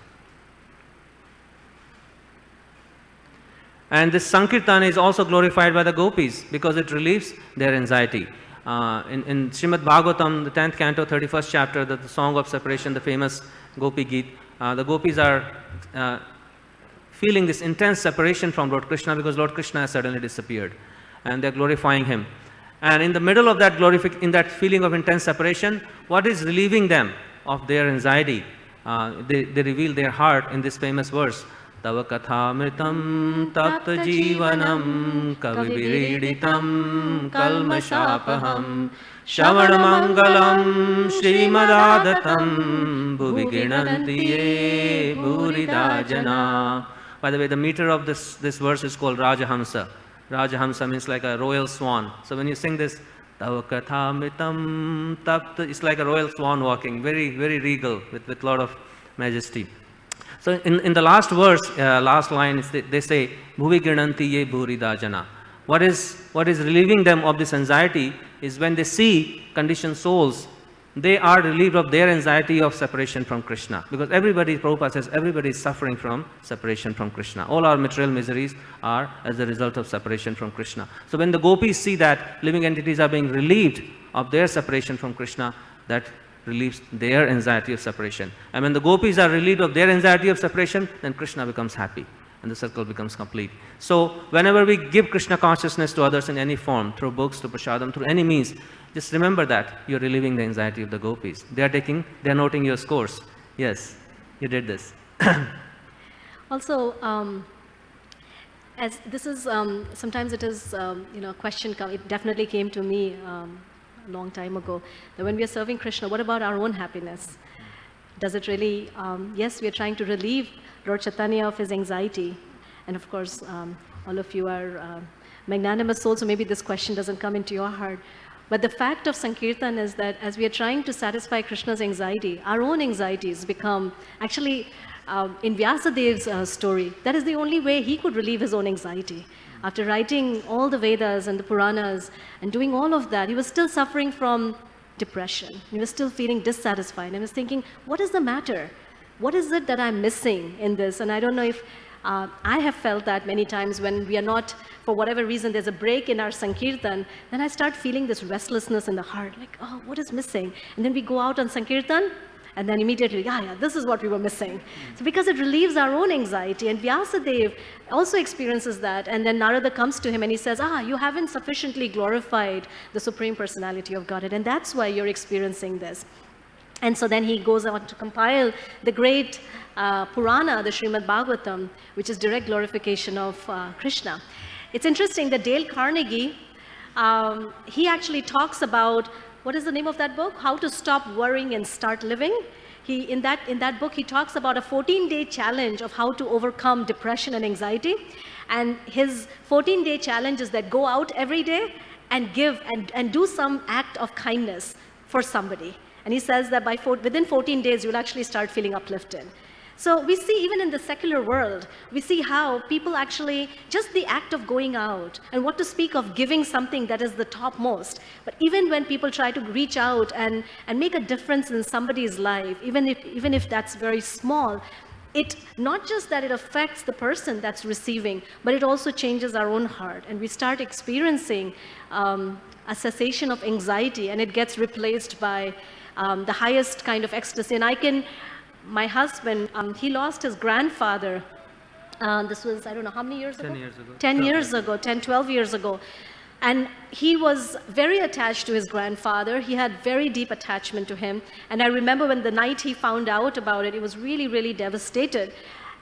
And this Sankirtan is also glorified by the gopis because it relieves their anxiety. In Srimad Bhagavatam, the 10th canto, 31st chapter, the song of separation, the famous Gopi Geet, the gopis are feeling this intense separation from Lord Krishna because Lord Krishna has suddenly disappeared, and they're glorifying him. And in the middle of that in that feeling of intense separation, what is relieving them of their anxiety? They reveal their heart in this famous verse. Tava kathamritam tapta jivanam kavibiriditam kalmashapaham Shravanamangalam Srimadadatam Bhuvi Ginanti Ye Bhurida Jana. By the way, the meter of this verse is called Rajahamsa. Rajahamsa means like a royal swan. So when you sing this, Tava kathamritam tapta, it's like a royal swan walking, very, very regal, with a lot of majesty. So in the last verse, last line, they say, Bhuvi Ginanti Ye Bhurida Jana. What is relieving them of this anxiety is when they see conditioned souls, they are relieved of their anxiety of separation from Krishna. Because everybody, Prabhupada says, everybody is suffering from separation from Krishna. All our material miseries are as a result of separation from Krishna. So when the gopis see that living entities are being relieved of their separation from Krishna, that relieves their anxiety of separation. And when the gopis are relieved of their anxiety of separation, then Krishna becomes happy and the circle becomes complete. So whenever we give Krishna consciousness to others in any form, through books, through prasadam, through any means, just remember that you're relieving the anxiety of the gopis. They're noting your scores. Yes, you did this. Also, as this is, sometimes it is, a question, it definitely came to me a long time ago, that when we are serving Krishna, what about our own happiness? Does it really, yes, we are trying to relieve Lord Chaitanya of his anxiety. And of course, all of you are magnanimous souls, so maybe this question doesn't come into your heart. But the fact of Sankirtan is that as we are trying to satisfy Krishna's anxiety, our own anxieties become, actually, in Vyasadev's story, that is the only way he could relieve his own anxiety. After writing all the Vedas and the Puranas and doing all of that, he was still suffering from depression. He was still feeling dissatisfied. And he was thinking, what is the matter? What is it that I'm missing in this? And I don't know if I have felt that many times when we are not, for whatever reason, there's a break in our Sankirtan, then I start feeling this restlessness in the heart, like, oh, what is missing? And then we go out on Sankirtan, and then immediately, yeah, this is what we were missing. So because it relieves our own anxiety, and Vyasadeva also experiences that, and then Narada comes to him and he says, you haven't sufficiently glorified the Supreme Personality of Godhead, and that's why you're experiencing this. And so then he goes on to compile the great Purana, the Srimad Bhagavatam, which is direct glorification of Krishna. It's interesting that Dale Carnegie, he actually talks about, what is the name of that book? How to Stop Worrying and Start Living. In that book, he talks about a 14-day challenge of how to overcome depression and anxiety. And his 14-day challenge is that go out every day and give and do some act of kindness for somebody. And he says that within 14 days, you'll actually start feeling uplifted. So we see even in the secular world, we see how people actually, just the act of going out, and what to speak of giving something that is the topmost, but even when people try to reach out and make a difference in somebody's life, even if that's very small, it not just that it affects the person that's receiving, but it also changes our own heart, and we start experiencing a cessation of anxiety, and it gets replaced by the highest kind of ecstasy. And my husband, he lost his grandfather. This was, I don't know, how many years ago? 10 years ago. 10 years ago, 10, 12 years ago. And he was very attached to his grandfather. He had very deep attachment to him. And I remember when the night he found out about it, he was really, really devastated.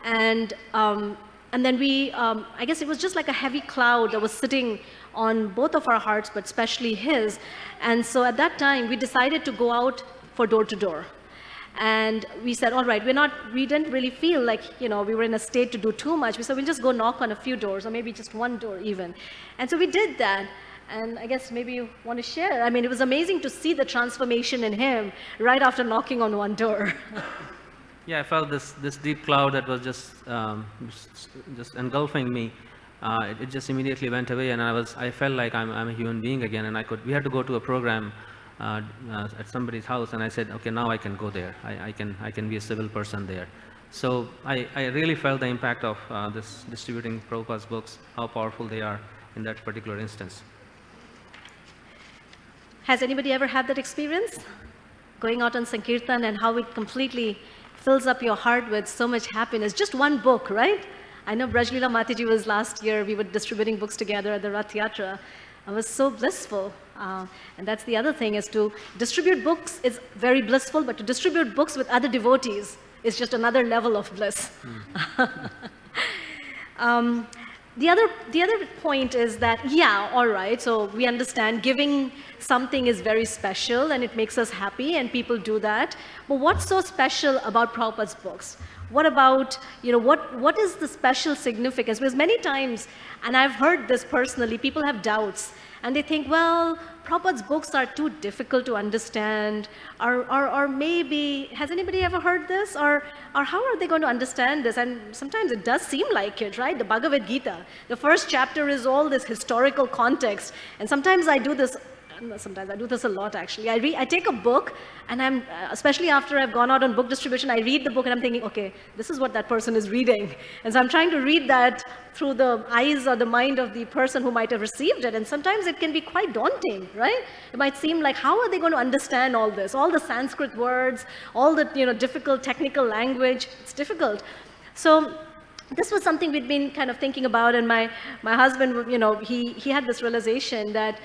And then I guess it was just like a heavy cloud that was sitting on both of our hearts, but especially his. And so at that time, we decided to go out for door to door. And we said, all right, we didn't really feel like, we were in a state to do too much. We said, we'll just go knock on a few doors, or maybe just one door even. And so we did that. And I guess maybe you want to share. I mean, it was amazing to see the transformation in him right after knocking on one door. Yeah, I felt this deep cloud that was just engulfing me. It just immediately went away, and I felt like I'm a human being again, and we had to go to a program at somebody's house, and I said, okay, now I can go there. I can be a civil person there. So I really felt the impact of this distributing Prabhupada's books, how powerful they are in that particular instance. Has anybody ever had that experience? Going out on Sankirtan and how it completely fills up your heart with so much happiness. Just one book, right? I know Brajlila Mataji was last year, we were distributing books together at the Rath Yatra. It was so blissful. And that's the other thing, is to distribute books is very blissful, but to distribute books with other devotees is just another level of bliss. The other point is that, yeah, all right, so we understand giving something is very special and it makes us happy and people do that. But what's so special about Prabhupada's books? What about, what is the special significance? Because many times, and I've heard this personally, people have doubts and they think, well, Prabhupada's books are too difficult to understand, or maybe, has anybody ever heard this? Or how are they going to understand this? And sometimes it does seem like it, right? The Bhagavad Gita, the first chapter is all this historical context. And sometimes I do this a lot actually. I take a book and especially after I've gone out on book distribution, I read the book and I'm thinking, okay, this is what that person is reading. And so I'm trying to read that through the eyes or the mind of the person who might have received it. And sometimes it can be quite daunting, right? It might seem like, how are they going to understand all this? All the Sanskrit words, all the difficult technical language, it's difficult. So this was something we'd been kind of thinking about, and my husband, he had this realization that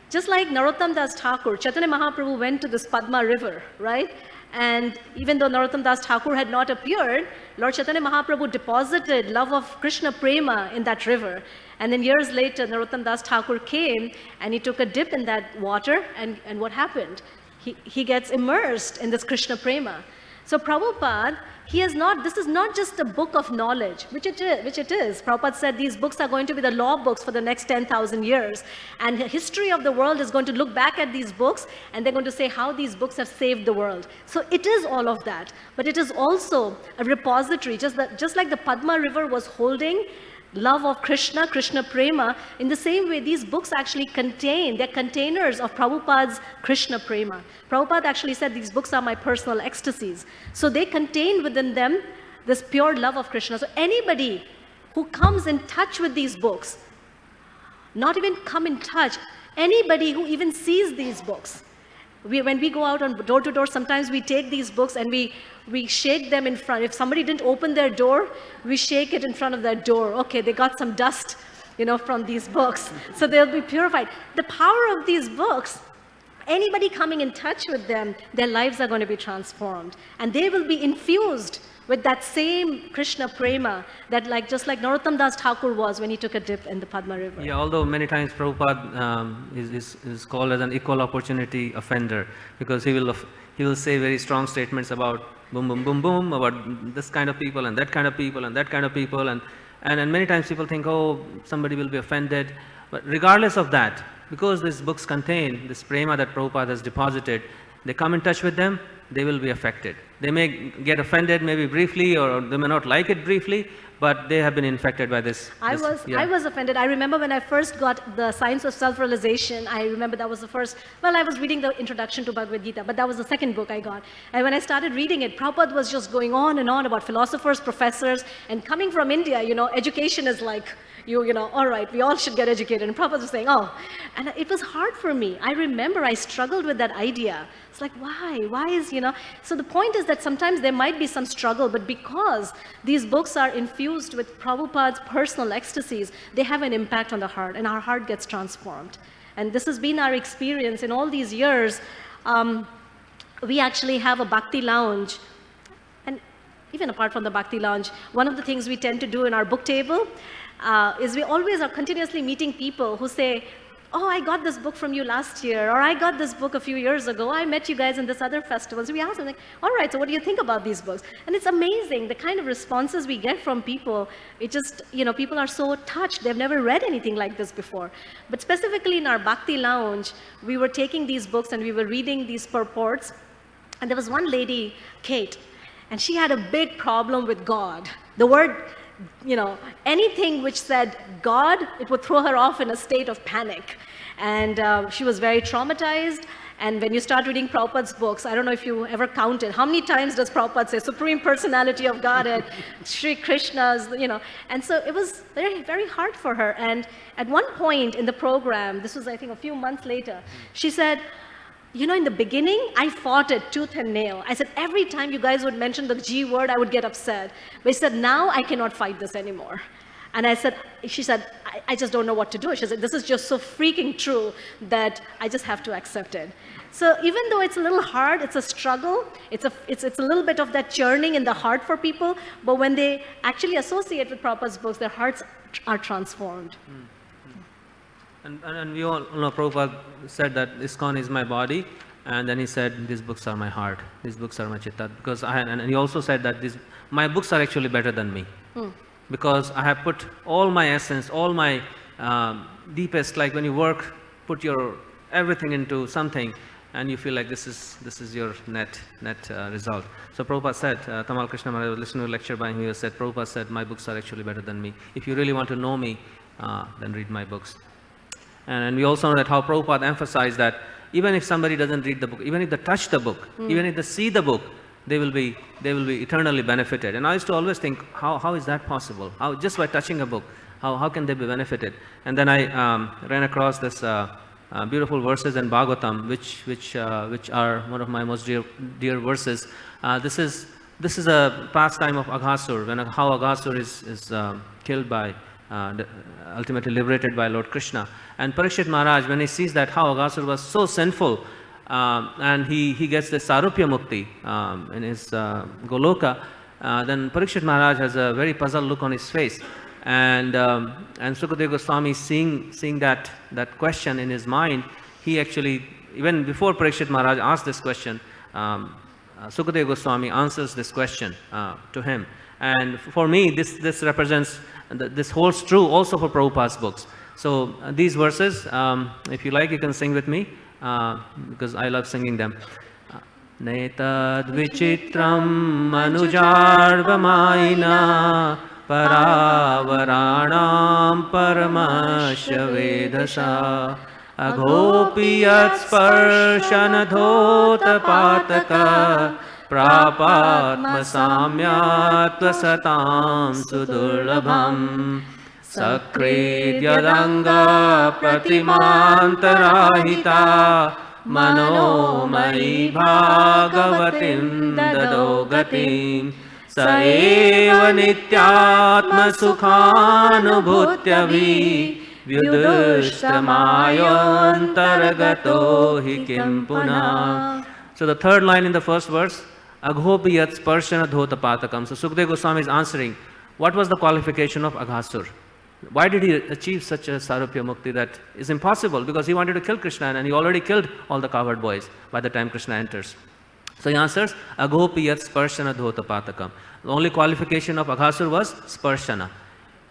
just like Narottam Das Thakur, Chaitanya Mahaprabhu went to this Padma river, right? And even though Narottam Das Thakur had not appeared, Lord Chaitanya Mahaprabhu deposited love of Krishna Prema in that river. And then years later, Narottam Das Thakur came and he took a dip in that water, and what happened? He gets immersed in this Krishna Prema. So Prabhupada, this is not just a book of knowledge, which it is. Prabhupada said these books are going to be the law books for the next 10,000 years. And the history of the world is going to look back at these books and they're going to say how these books have saved the world. So it is all of that. But it is also a repository, just like the Padma River was holding love of Krishna, Krishna Prema, in the same way these books actually they're containers of Prabhupada's Krishna Prema. Prabhupada actually said these books are my personal ecstasies. So they contain within them this pure love of Krishna. So anybody who comes in touch with these books, not even come in touch, anybody who even sees these books, when we go out on door to door, sometimes we take these books and we shake them in front. If somebody didn't open their door, we shake it in front of their door. Okay, they got some dust, from these books. So they'll be purified. The power of these books, anybody coming in touch with them, their lives are going to be transformed. And they will be infused with that same Krishna Prema that just like Narottam Das Thakur was when he took a dip in the Padma River. Yeah, although many times Prabhupada is called as an equal opportunity offender, because he will say very strong statements about boom, boom, boom, boom, about this kind of people and that kind of people and that kind of people. And many times people think, oh, somebody will be offended. But regardless of that, because these books contain this prema that Prabhupada has deposited, they come in touch with them, they will be affected. They may get offended maybe briefly, or they may not like it briefly, but they have been infected by this. I was offended. I remember when I first got the Science of Self-Realization, I remember that was the first, I was reading the introduction to Bhagavad Gita, but that was the second book I got. And when I started reading it, Prabhupada was just going on and on about philosophers, professors, and coming from India, education is like, all right, we all should get educated. And Prabhupada was saying, oh, and it was hard for me. I remember I struggled with that idea. It's like, why? Why is, So the point is that sometimes there might be some struggle, but because these books are infused with Prabhupada's personal ecstasies, they have an impact on the heart, and our heart gets transformed. And this has been our experience in all these years. We actually have a Bhakti Lounge. And even apart from the Bhakti Lounge, one of the things we tend to do in our book table is we always are continuously meeting people who say, oh, I got this book from you last year, or I got this book a few years ago, I met you guys in this other festival. So we ask them, like, all right, so what do you think about these books? And it's amazing, the kind of responses we get from people. It just, people are so touched. They've never read anything like this before. But specifically in our Bhakti Lounge, we were taking these books and we were reading these purports. And there was one lady, Kate, and she had a big problem with God. The word, anything which said God, it would throw her off in a state of panic. And she was very traumatized. And when you start reading Prabhupada's books, I don't know if you ever counted, how many times does Prabhupada say Supreme Personality of Godhead, Sri Krishna's, and so it was very, very hard for her. And at one point in the program, this was I think a few months later, she said, in the beginning, I fought it tooth and nail. I said, every time you guys would mention the G word, I would get upset. But she said, now I cannot fight this anymore. And she said, I just don't know what to do. She said, this is just so freaking true that I just have to accept it. So even though it's a little hard, it's a struggle, it's a little bit of that churning in the heart for people, but when they actually associate with Prabhupada's books, their hearts are transformed. And we all know Prabhupada said that ISKCON is my body, and then he said, these books are my heart, these books are my chitta, because and he also said that my books are actually better than me. Because I have put all my essence, all my deepest, like when you work, put your everything into something, and you feel like this is your net result. So Prabhupada said, Tamal Krishna Maharaj was listening to a lecture by him, he said, Prabhupada said, my books are actually better than me. If you really want to know me, then read my books. And we also know that how Prabhupada emphasized that even if somebody doesn't read the book, even if they touch the book, even if they see the book, they will be eternally benefited. And I used to always think, how is that possible? How, just by touching a book, how can they be benefited? And then I ran across this beautiful verses in Bhagavatam, which are one of my most dear verses. This is a pastime of Aghasur, how Aghasur is killed by, ultimately liberated by Lord Krishna. And Parikshit Maharaj, when he sees that how Aghasur was so sinful, and he gets the Sarupya Mukti in his Goloka, then Parikshit Maharaj has a very puzzled look on his face. And Sukadeva Goswami seeing that question in his mind, he actually, even before Parikshit Maharaj asked this question, Sukadeva Goswami answers this question to him. And for me, this represents, this holds true also for Prabhupada's books. So these verses, if you like, you can sing with me, because I love singing them. Netad vichitram manujarvamaina paravaranam paramasya vedasa aghopiyat sparshanadhota pataka prapatma samyatva satam sudurlabham sakridyadanga pratimantarahita manomai bhagavatim dadogatim saeva nityatma sukhanubhutyavi vyudushtamayantaragato hi kim punah. So the third line in the first verse, aghopiyat sparshana dhota patakam. So Sukadeva Goswami is answering, what was the qualification of Aghasur? Why did he achieve such a Sarupya Mukti that is impossible? Because he wanted to kill Krishna, and he already killed all the cowherd boys by the time Krishna enters. So he answers, Aghopiyat Sparshana Dhota Patakam. The only qualification of Aghasur was Sparshana.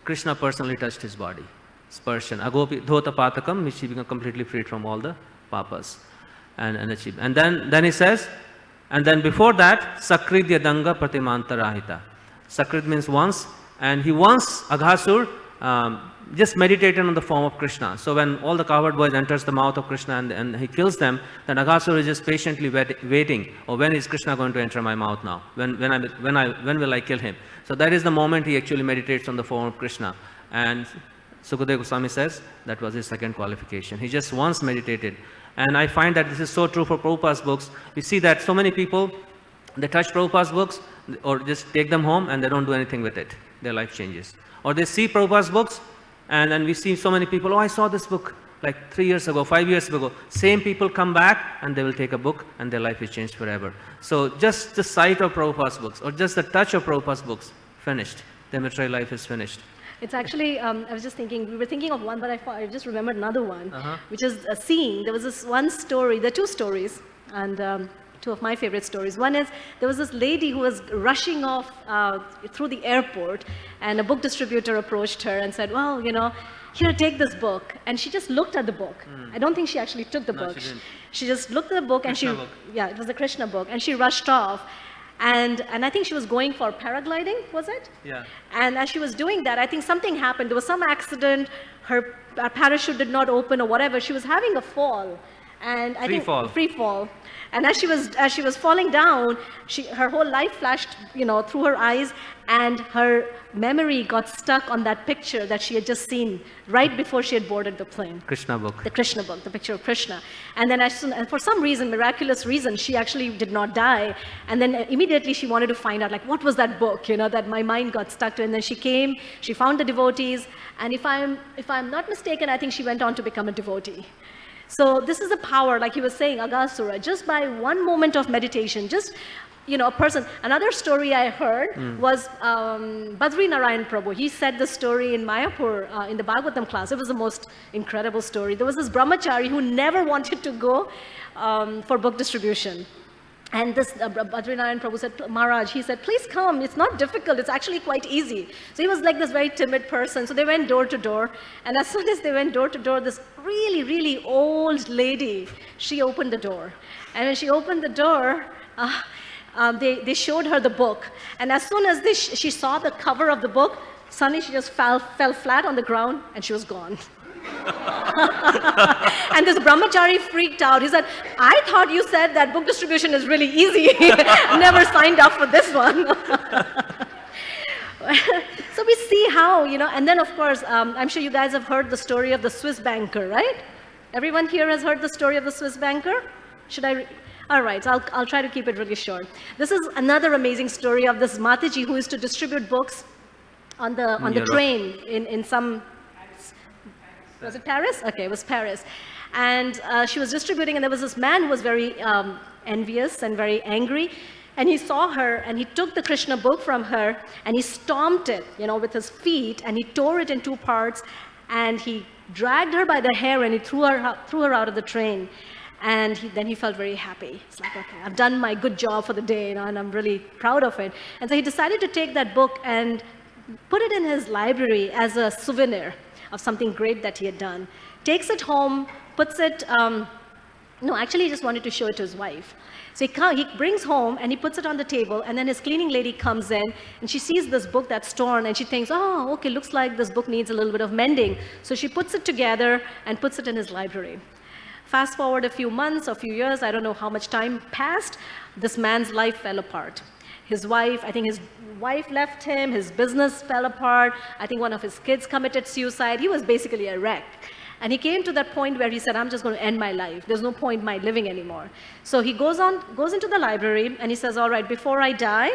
Krishna personally touched his body. Sparshana. Aghopi Dhota Patakam, which he became completely freed from all the papas and achieved. And then he says, and then before that, Sakridya Danga Pratimantarahita. Sakrid means once, and he once, Aghasur, just meditated on the form of Krishna. So when all the cowherd boys enters the mouth of Krishna and he kills them, then Aghasur is just patiently waiting. Oh, when is Krishna going to enter my mouth now? When will I kill him? So that is the moment he actually meditates on the form of Krishna. And Sukadeva Goswami says that was his second qualification. He just once meditated. And I find that this is so true for Prabhupada's books. We see that so many people, they touch Prabhupada's books or just take them home and they don't do anything with it. Their life changes. Or they see Prabhupada's books, and then we see so many people, oh, I saw this book like 3 years ago, 5 years ago. Same people come back and they will take a book and their life is changed forever. So just the sight of Prabhupada's books or just the touch of Prabhupada's books, finished. Their material life is finished. It's actually, I was just thinking, we were thinking of one, but I just remembered another one, which is a scene. There was this one story, there are two stories, and two of my favorite stories. One is, there was this lady who was rushing off through the airport, and a book distributor approached her and said, well, here, take this book. And she just looked at the book. I don't think she actually took the book. She just looked at the book, and Krishna book. Yeah, it was a Krishna book, and she rushed off. And I think she was going for paragliding, was it? Yeah. And as she was doing that, I think something happened. There was some accident. Her parachute did not open or whatever. She was having a fall. And I think free fall. And as she was falling down, her whole life flashed, through her eyes, and her memory got stuck on that picture that she had just seen right before she had boarded the plane. Krishna book. The Krishna book, the picture of Krishna. And then and for some reason, miraculous reason, she actually did not die. And then immediately she wanted to find out, like, what was that book, that my mind got stuck to. And then she found the devotees. And if I'm not mistaken, I think she went on to become a devotee. So this is the power, like he was saying, Agasura, just by one moment of meditation, just, a person. Another story I heard was Badri-Narayan Prabhu. He said the story in Mayapur, in the Bhagavatam class. It was the most incredible story. There was this brahmachari who never wanted to go for book distribution. And this Badri-Narayan Prabhu said, Maharaj, he said, please come. It's not difficult. It's actually quite easy. So he was like this very timid person. So they went door to door. And as soon as they went door to door, this really, really old lady, she opened the door. And when she opened the door, they showed her the book. And as soon as she saw the cover of the book, suddenly she just fell flat on the ground and she was gone. And this brahmachari freaked out. He said, I thought you said that book distribution is really easy. Never signed up for this one. So we see how, and then of course, I'm sure you guys have heard the story of the Swiss banker, right? Everyone here has heard the story of the Swiss banker? All right, so I'll try to keep it really short. This is another amazing story of this Mataji who used to distribute books on the train in some. Was it Paris? Okay, it was Paris. And she was distributing, and there was this man who was very envious and very angry. And he saw her, and he took the Krishna book from her, and he stomped it, with his feet, and he tore it in two parts, and he dragged her by the hair, and he threw her out of the train. And then he felt very happy. It's like, okay, I've done my good job for the day, and I'm really proud of it. And so he decided to take that book and put it in his library as a souvenir of something great that he had done. Takes it home, puts it, actually he just wanted to show it to his wife. So he brings home and he puts it on the table, and then his cleaning lady comes in and she sees this book that's torn and she thinks, oh, okay, looks like this book needs a little bit of mending. So she puts it together and puts it in his library. Fast forward a few months, a few years, I don't know how much time passed, this man's life fell apart. His wife left him, his business fell apart, I think one of his kids committed suicide. He was basically a wreck. And he came to that point where he said, I'm just going to end my life. There's no point in my living anymore. So he goes into the library and he says, all right, before I die,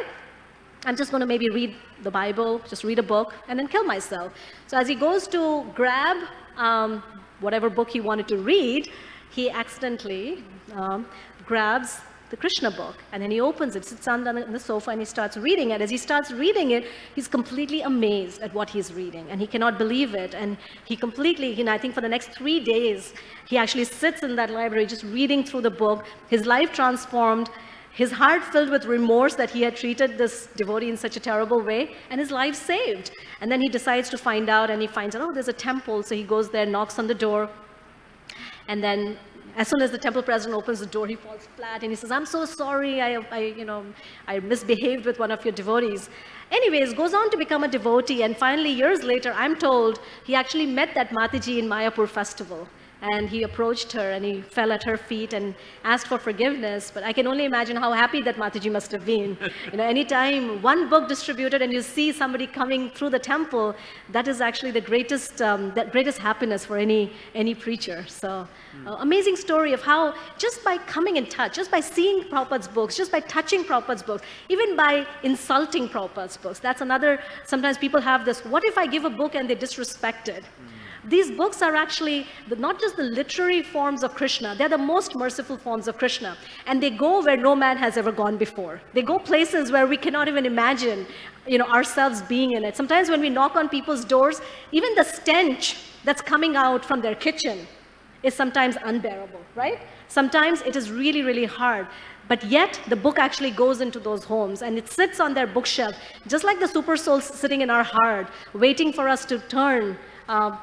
I'm just going to maybe read the Bible, just read a book, and then kill myself. So as he goes to grab whatever book he wanted to read, he accidentally grabs the Krishna book, and then he opens it, sits on the sofa, and he starts reading it. As he starts reading it, he's completely amazed at what he's reading, and he cannot believe it. And he completely, I think for the next 3 days, he actually sits in that library just reading through the book. His life transformed, his heart filled with remorse that he had treated this devotee in such a terrible way, and his life saved. And then he decides to find out, and he finds out, oh, there's a temple. So he goes there, knocks on the door, and then as soon as the temple president opens the door, he falls flat and he says, I'm so sorry, I misbehaved with one of your devotees. Anyways, goes on to become a devotee, and finally, years later, I'm told he actually met that Mataji in Mayapur festival. And he approached her and he fell at her feet and asked for forgiveness. But I can only imagine how happy that Mataji must have been. Anytime one book distributed and you see somebody coming through the temple, that is actually the greatest happiness for any preacher. So amazing story of how just by coming in touch, just by seeing Prabhupada's books, just by touching Prabhupada's books, even by insulting Prabhupada's books. That's another, sometimes people have this, what if I give a book and they disrespect it? These books are actually not just the literary forms of Krishna, they're the most merciful forms of Krishna. And they go where no man has ever gone before. They go places where we cannot even imagine ourselves being in it. Sometimes when we knock on people's doors, even the stench that's coming out from their kitchen is sometimes unbearable, right? Sometimes it is really, really hard. But yet, the book actually goes into those homes and it sits on their bookshelf, just like the super soul sitting in our heart, waiting for us to turn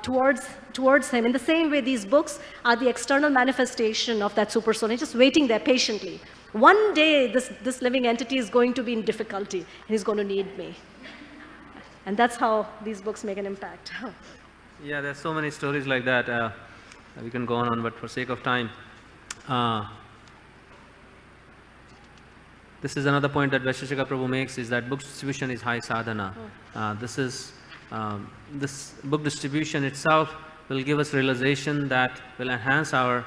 towards him. In the same way, these books are the external manifestation of that super soul. It's just waiting there patiently, One day, this living entity is going to be in difficulty, and he's going to need me. And that's how these books make an impact. Yeah, there's so many stories like that. We can go on, but for sake of time, this is another point that Vaisesika Prabhu makes, is that book distribution is high sadhana. This book distribution itself will give us realization that will enhance our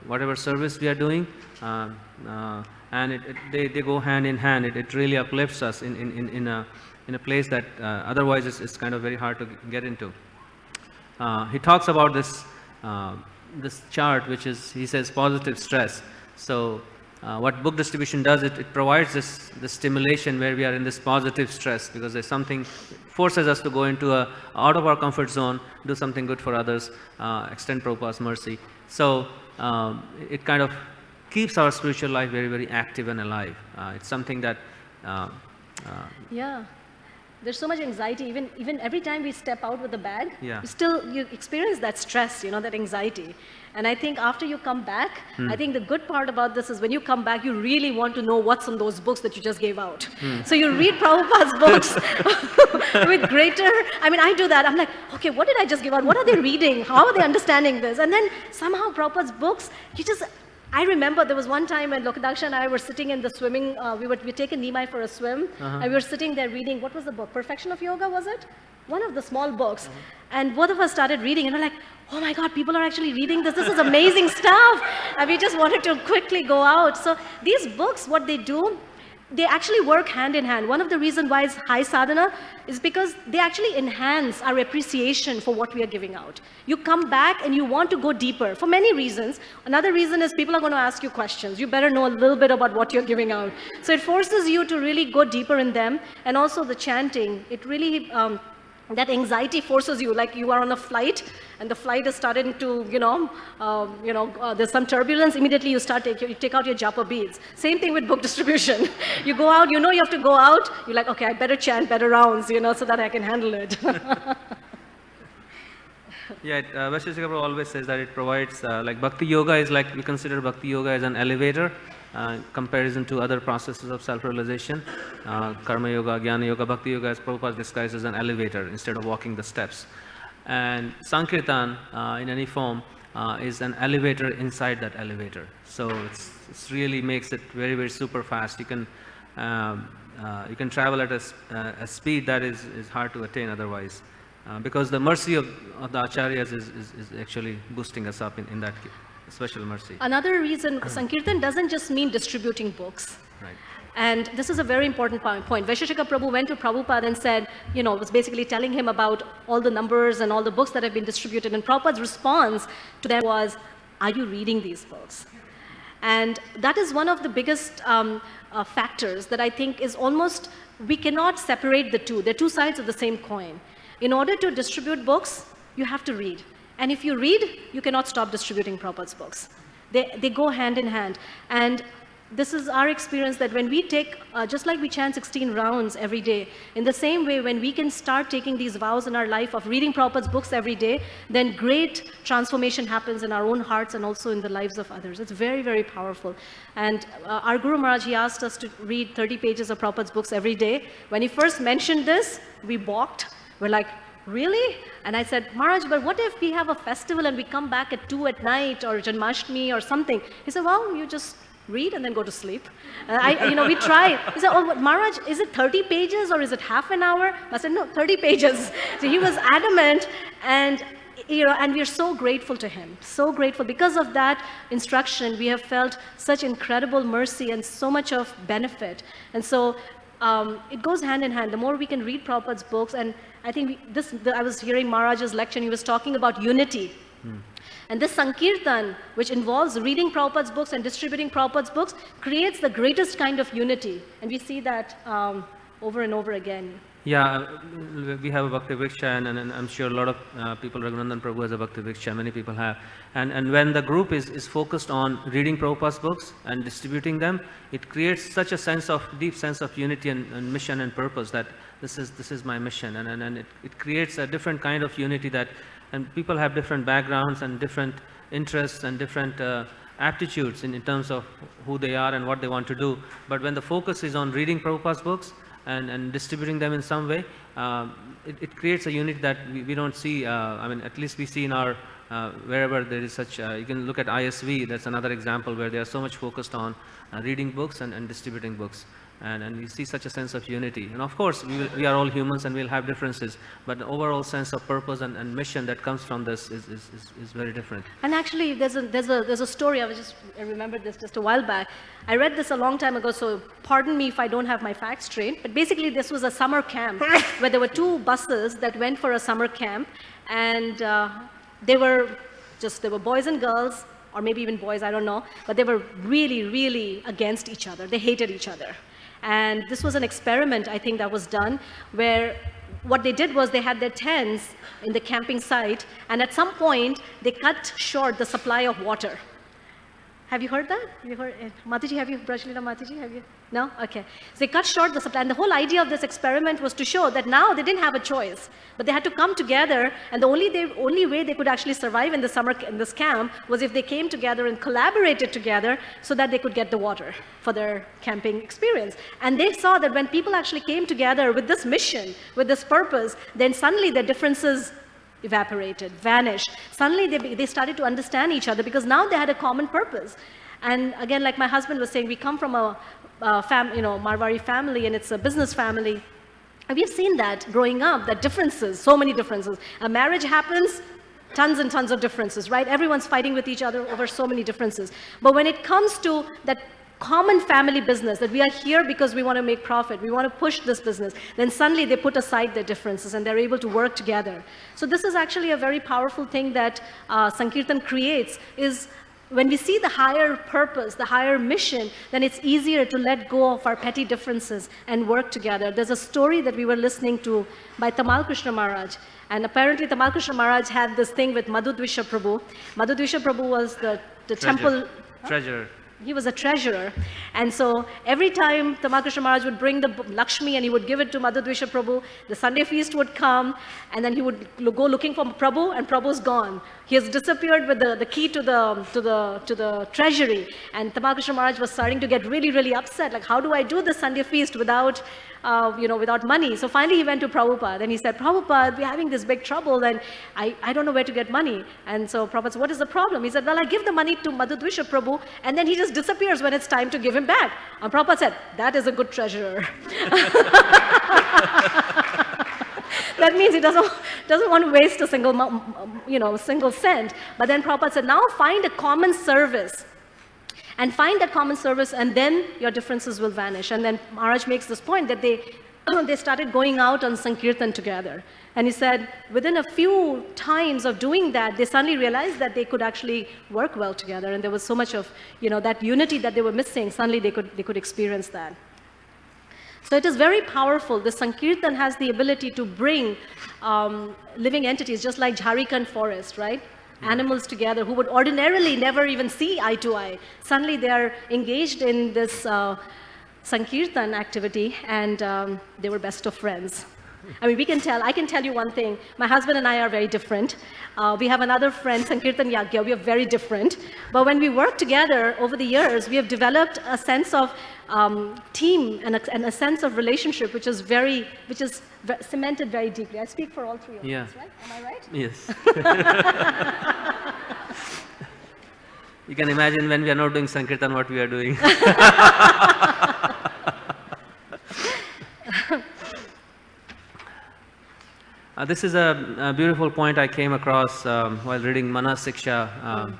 whatever service we are doing, and they go hand in hand. It really uplifts us in a place that otherwise it's kind of very hard to get into. He talks about this chart, which is, he says, positive stress. So what book distribution does, it provides this stimulation where we are in this positive stress, because there's something forces us to go into out of our comfort zone, do something good for others, extend Prabhupada's mercy. So it kind of keeps our spiritual life very, very active and alive. It's something that Yeah. There's so much anxiety, even every time we step out with the bag, Yeah. you experience that stress, that anxiety. And I think after you come back, I think the good part about this is when you come back, you really want to know what's in those books that you just gave out. So you read Prabhupada's books with greater, I do that. I'm like, okay, what did I just give out? What are they reading? How are they understanding this? And then somehow Prabhupada's books, I remember there was one time when Lokadaksha and I were sitting in the swimming, we taken Nimai for a swim, and we were sitting there reading, what was the book? Perfection of Yoga, was it? One of the small books. And both of us started reading, and we're like, oh my God, people are actually reading this. This is amazing stuff. And we just wanted to quickly go out. So these books, what they do, they actually work hand in hand. One of the reasons why it's high sadhana is because they actually enhance our appreciation for what we are giving out. You come back and you want to go deeper for many reasons. Another reason is people are going to ask you questions. You better know a little bit about what you're giving out. So it forces you to really go deeper in them. And also the chanting, it really, that anxiety forces you, like you are on a flight and the flight is starting to, there's some turbulence, immediately you take out your japa beads. Same thing with book distribution. You go out, you have to go out, you're like, okay, I better chant better rounds, so that I can handle it. Yeah, Vaisesika Prabhu always says that it provides, like Bhakti Yoga is like, we consider Bhakti Yoga as an elevator, comparison to other processes of self-realization. Karma Yoga, Jnana Yoga, Bhakti Yoga, as Prabhupada describes, as an elevator instead of walking the steps. And Sankirtan, in any form, is an elevator inside that elevator. So it's really makes it very, very super fast. You can travel at a speed that is hard to attain otherwise. Because the mercy of the acharyas is actually boosting us up in that special mercy. Another reason, Sankirtan doesn't just mean distributing books. Right. And this is a very important point. Vaisesika Prabhu went to Prabhupada and said, was basically telling him about all the numbers and all the books that have been distributed. And Prabhupada's response to them was, are you reading these books? And that is one of the biggest factors that I think is almost, we cannot separate the two. They're two sides of the same coin. In order to distribute books, you have to read. And if you read, you cannot stop distributing Prabhupada's books. They go hand in hand. And this is our experience that when we take, just like we chant 16 rounds every day, in the same way, when we can start taking these vows in our life of reading Prabhupada's books every day, then great transformation happens in our own hearts and also in the lives of others. It's very, very powerful. And our Guru Maharaj, he asked us to read 30 pages of Prabhupada's books every day. When he first mentioned this, we balked. We're like, really? And I said, Maharaj, but what if we have a festival and we come back at 2 at night or Janmashtami or something? He said, well, you just read and then go to sleep. We tried. He said, oh, Maharaj, is it 30 pages or is it half an hour? I said, no, 30 pages. So he was adamant, and and we are so grateful to him, so grateful. Because of that instruction, we have felt such incredible mercy and so much of benefit. And so it goes hand in hand. The more we can read Prabhupada's books, and I think I was hearing Maharaj's lecture, and he was talking about unity. And this Sankirtan, which involves reading Prabhupada's books and distributing Prabhupada's books, creates the greatest kind of unity. And we see that over and over again. Yeah, we have a Bhakti Vriksha, and I'm sure a lot of people, Raghunandan Prabhu has a Bhakti Vriksha, many people have. And when the group is focused on reading Prabhupada's books and distributing them, it creates such a deep sense of unity and mission and purpose that this is my mission. And it creates a different kind of unity and people have different backgrounds and different interests and different aptitudes in terms of who they are and what they want to do. But when the focus is on reading Prabhupada's books and distributing them in some way, it creates a unity that we don't see. I mean, at least we see in our wherever there is such. You can look at ISV. That's another example where they are so much focused on reading books and distributing books. And you see such a sense of unity. And of course, we are all humans and we'll have differences, but the overall sense of purpose and mission that comes from this is very different. And actually, there's a story, I remembered this just a while back. I read this a long time ago, so pardon me if I don't have my facts straight, but basically this was a summer camp where there were 2 buses that went for a summer camp, and they were boys and girls, or maybe even boys, I don't know, but they were really, really against each other. They hated each other. And this was an experiment, I think, that was done, where what they did was they had their tents in the camping site, and at some point, they cut short the supply of water. Have you heard that? Have you heard, Mataji, have you, Brajlila Mataji, have you? No? Okay. So they cut short the supply, and the whole idea of this experiment was to show that now they didn't have a choice, but they had to come together, and the only way they could actually survive in this camp was if they came together and collaborated together so that they could get the water for their camping experience. And they saw that when people actually came together with this mission, with this purpose, then suddenly their differences evaporated, vanished. Suddenly they started to understand each other because now they had a common purpose. And again, like my husband was saying, we come from a Marwari family, and it's a business family. And we've seen that growing up, that differences, so many differences. A marriage happens, tons and tons of differences, right? Everyone's fighting with each other over so many differences. But when it comes to that common family business, that we are here because we want to make profit, we want to push this business, then suddenly they put aside their differences and they're able to work together. So this is actually a very powerful thing that Sankirtan creates, is when we see the higher purpose, the higher mission, then it's easier to let go of our petty differences and work together. There's a story that we were listening to by Tamal Krishna Maharaj, and apparently Tamal Krishna Maharaj had this thing with Madhudvisha Prabhu. Madhudvisha Prabhu was the temple treasurer. He was a treasurer, and so every time Tamal Krishna Maharaj would bring the Lakshmi and he would give it to Madhudvisha Prabhu, the Sunday feast would come, and then he would go looking for Prabhu, and Prabhu's gone. He has disappeared with the key to the treasury, and Tamal Krishna Maharaj was starting to get really, really upset. Like, how do I do the Sunday feast without money? So finally he went to Prabhupada, and he said, Prabhupada, we're having this big trouble, and I don't know where to get money. And so Prabhupada said, what is the problem? He said, well, I give the money to Madhudvisha Prabhu, and then he just disappears when it's time to give him back. And Prabhupada said, that is a good treasurer. That means he doesn't want to waste a single cent. But then Prabhupada said, now find a common service. And find that common service, and then your differences will vanish. And then Maharaj makes this point that they started going out on Sankirtan together. And he said, within a few times of doing that, they suddenly realized that they could actually work well together. And there was so much of, that unity that they were missing. Suddenly they could experience that. So it is very powerful. The Sankirtan has the ability to bring living entities, just like Jharikand forest, right? Animals together who would ordinarily never even see eye to eye. Suddenly they are engaged in this Sankirtan activity, and they were best of friends. I mean, I can tell you one thing. My husband and I are very different. We have another friend, Sankirtan Yagya. We are very different. But when we work together over the years, we have developed a sense of team and a sense of relationship, which is cemented very deeply. I speak for all three of us, right? Am I right? Yes. You can imagine when we are not doing Sankirtan, what we are doing. This is a beautiful point I came across while reading Mana Siksha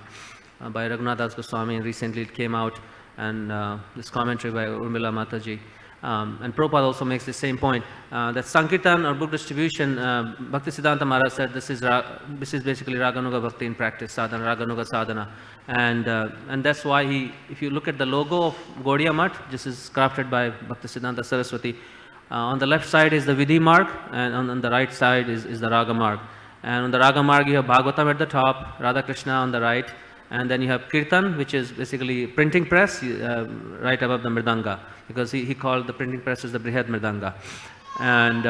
by Raghunath Das Goswami. Recently it came out, and this commentary by Urmila Mataji. And Prabhupada also makes the same point, that Sankirtan or book distribution, Bhaktisiddhanta Maharaj said this is basically Raganuga Bhakti in practice, sadhana, Raganuga sadhana. And that's why if you look at the logo of Gaudiya Math, this is crafted by Bhaktisiddhanta Saraswati. On the left side is the Vidhi mark, and on the right side is the Raga mark. And on the Raga mark you have Bhagavatam at the top, Radha Krishna on the right, and then you have Kirtan, which is basically printing press, right above the Mridanga, because he called the printing press as the Brihad Mridanga. And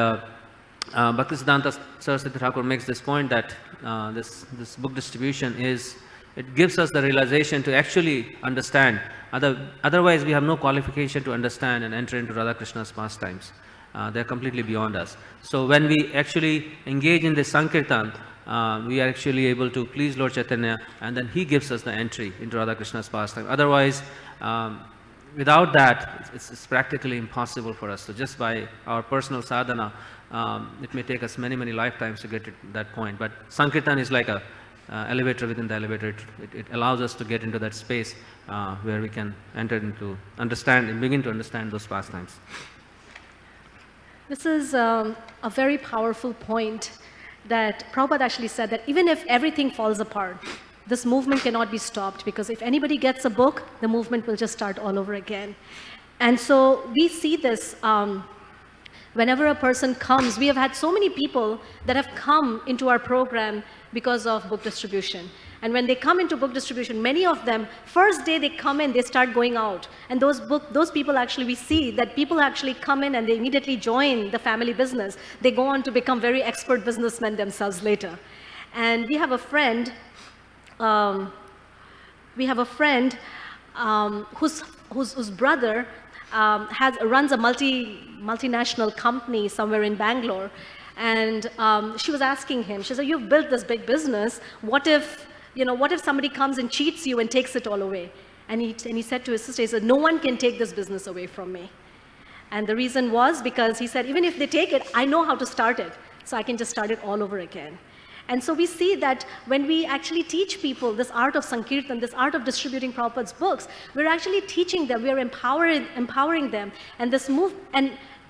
Bhaktisiddhanta Saraswati Thakur makes this point that this book distribution is it gives us the realization to actually understand. Otherwise, we have no qualification to understand and enter into Radha Krishna's pastimes. They're completely beyond us. So when we actually engage in this Sankirtan, we are actually able to please Lord Chaitanya, and then he gives us the entry into Radha Krishna's pastime. Otherwise, without that, it's practically impossible for us. So just by our personal sadhana, it may take us many, many lifetimes to get to that point. But Sankirtan is like a elevator within the elevator. It allows us to get into that space where we can enter into, understand, and begin to understand those pastimes. This is a very powerful point that Prabhupada actually said, that even if everything falls apart, this movement cannot be stopped, because if anybody gets a book, the movement will just start all over again. And so we see this whenever a person comes. We have had so many people that have come into our program because of book distribution. And when they come into book distribution, many of them, first day they come in, they start going out. And those people actually, we see that people actually come in and they immediately join the family business. They go on to become very expert businessmen themselves later. And we have a friend, whose brother runs a multinational company somewhere in Bangalore. And she was asking him, she said, "You've built this big business. What if somebody comes and cheats you and takes it all away?" And he said to his sister, he said, "No one can take this business away from me." And the reason was because he said, even if they take it, I know how to start it. So I can just start it all over again. And so we see that when we actually teach people this art of Sankirtan, this art of distributing Prabhupada's books, we're actually teaching them, we're empowering them. And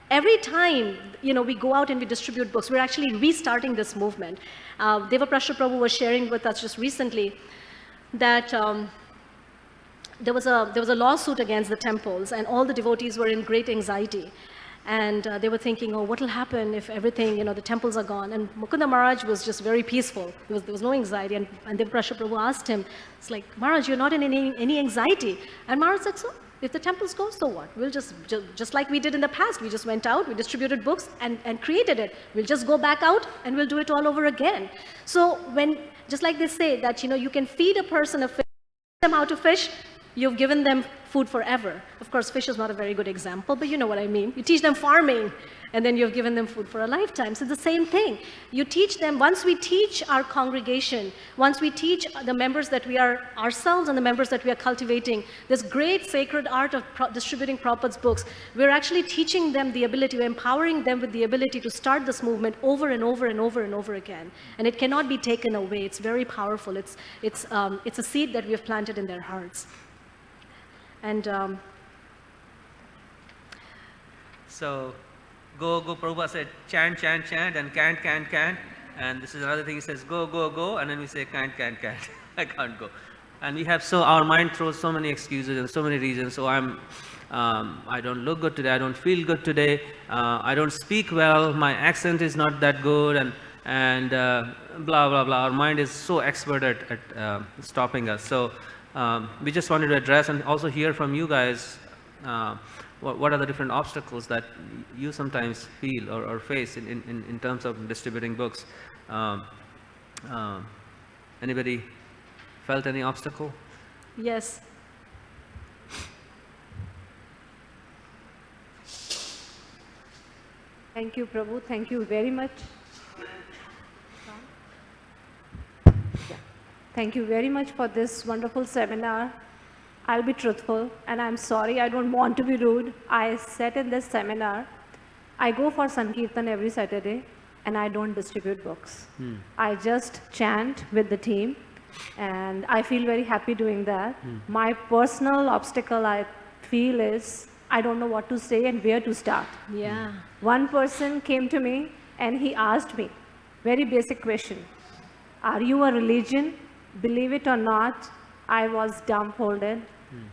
every time, we go out and we distribute books, we're actually restarting this movement. Devaprasha Prabhu was sharing with us just recently that there was a lawsuit against the temples, and all the devotees were in great anxiety. And they were thinking, oh, what will happen if everything, the temples are gone? And Mukunda Maharaj was just very peaceful. There was no anxiety. And Devaprasha Prabhu asked him, it's like, "Maharaj, you're not in any anxiety." And Maharaj said, "So, if the temples go, so what? We'll just like we did in the past, we just went out, we distributed books and created it. We'll just go back out and we'll do it all over again." So just like they say that, you can feed a person a fish, teach them how to fish, you've given them food forever. Of course, fish is not a very good example, but you know what I mean. You teach them farming, and then you've given them food for a lifetime. So it's the same thing. You teach them, once we teach our congregation, once we teach the members that we are ourselves and the members that we are cultivating, this great sacred art of distributing Prabhupada's books, we're actually teaching them the ability, we're empowering them with the ability to start this movement over and over and over and over again. And it cannot be taken away. It's very powerful. It's a seed that we have planted in their hearts. And so, go, Prabhupada said, chant, chant, chant, and can't. And this is another thing, he says, go, and then we say, can't. I can't go. And we have, our mind throws so many excuses and so many reasons. So I don't look good today, I don't feel good today, I don't speak well, my accent is not that good, and blah, blah, blah. Our mind is so expert at stopping us. So we just wanted to address and also hear from you guys, what are the different obstacles that you sometimes feel or face in terms of distributing books. Anybody felt any obstacle? yes. Thank you, Prabhu. Thank you very much. Thank you very much for this wonderful seminar. I'll be truthful, and I'm sorry, I don't want to be rude. I sat in this seminar. I go for Sankirtan every Saturday, and I don't distribute books. I just chant with the team, and I feel very happy doing that. My personal obstacle, I feel, is I don't know what to say and where to start. Yeah. One person came to me, and he asked me, very basic question, "Are you a religion? Believe it or not." I was dumbfolded,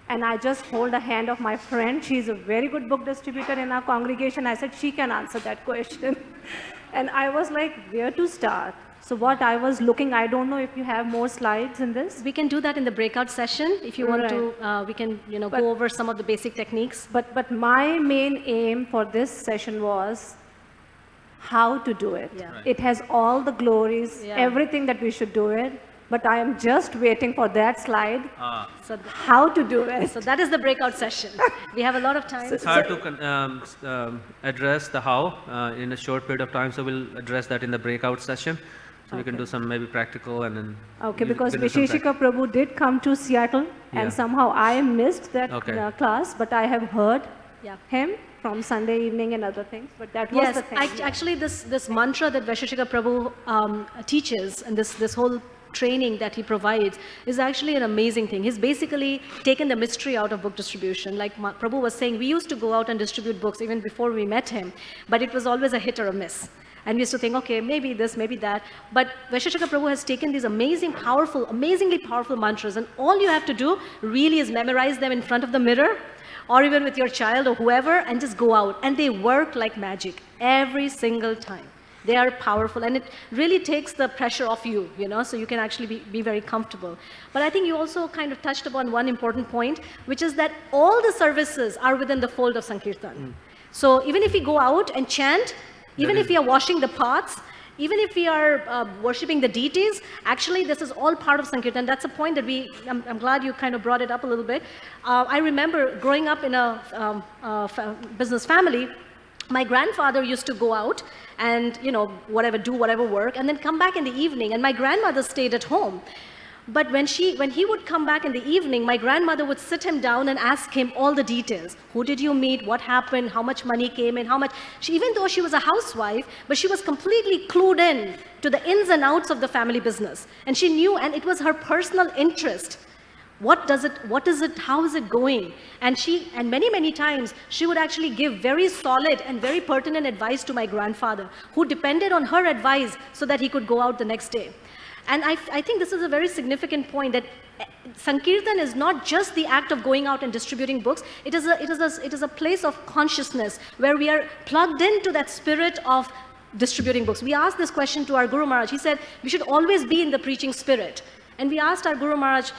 and I just hold the hand of my friend. She's a very good book distributor in our congregation. I said, she can answer that question. And I was like, where to start? So what I was looking, I don't know if you have more slides in this. We can do that in the breakout session. If you want to, we can go over some of the basic techniques. But my main aim for this session was how to do it. Yeah. Right. It has all the glories, Yeah. everything that we should do it. but I am just waiting for that slide. So, How to do it? so that is the breakout session. We have a lot of time. It's hard to address the how in a short period of time, so we'll address that in the breakout session. So we can do some maybe practical and then. Okay, we because can do some Vaisesika Prabhu did come to Seattle, Yeah. and somehow I missed that Okay. class, but I have heard Yeah. him from Sunday evening and other things. But that was Yes, the thing. yeah. actually this mantra that Vaisesika Prabhu teaches and this whole training that he provides is actually an amazing thing. He's basically taken the mystery out of book distribution. Like Prabhu was saying, we used to go out and distribute books even before we met him, but it was always a hit or a miss. And we used to think, okay, maybe this, maybe that. But Vaisesika Prabhu has taken these amazingly powerful mantras, and all you have to do really is memorize them in front of the mirror, or even with your child or whoever, and just go out. And they work like magic every single time. They are powerful, and it really takes the pressure off you, so you can actually be very comfortable. But I think you also kind of touched upon one important point, which is that all the services are within the fold of Sankirtan. So even if we go out and chant, even if we are washing the pots, even if we are worshipping the deities, actually this is all part of Sankirtan. That's a point that I'm glad you kind of brought it up a little bit. I remember growing up in a business family, my grandfather used to go out and, do whatever work, and then come back in the evening, and my grandmother stayed at home. But when he would come back in the evening, my grandmother would sit him down and ask him all the details. Who did you meet? What happened? How much money came in? Even though she was a housewife, but she was completely clued in to the ins and outs of the family business. And she knew, and it was her personal interest. What is it, how is it going? And many times, she would actually give very solid and very pertinent advice to my grandfather, who depended on her advice so that he could go out the next day. And I think this is a very significant point, that Sankirtan is not just the act of going out and distributing books. It is a place of consciousness where we are plugged into that spirit of distributing books. We asked this question to our Guru Maharaj. He said, we should always be in the preaching spirit. And we asked our Guru Maharaj,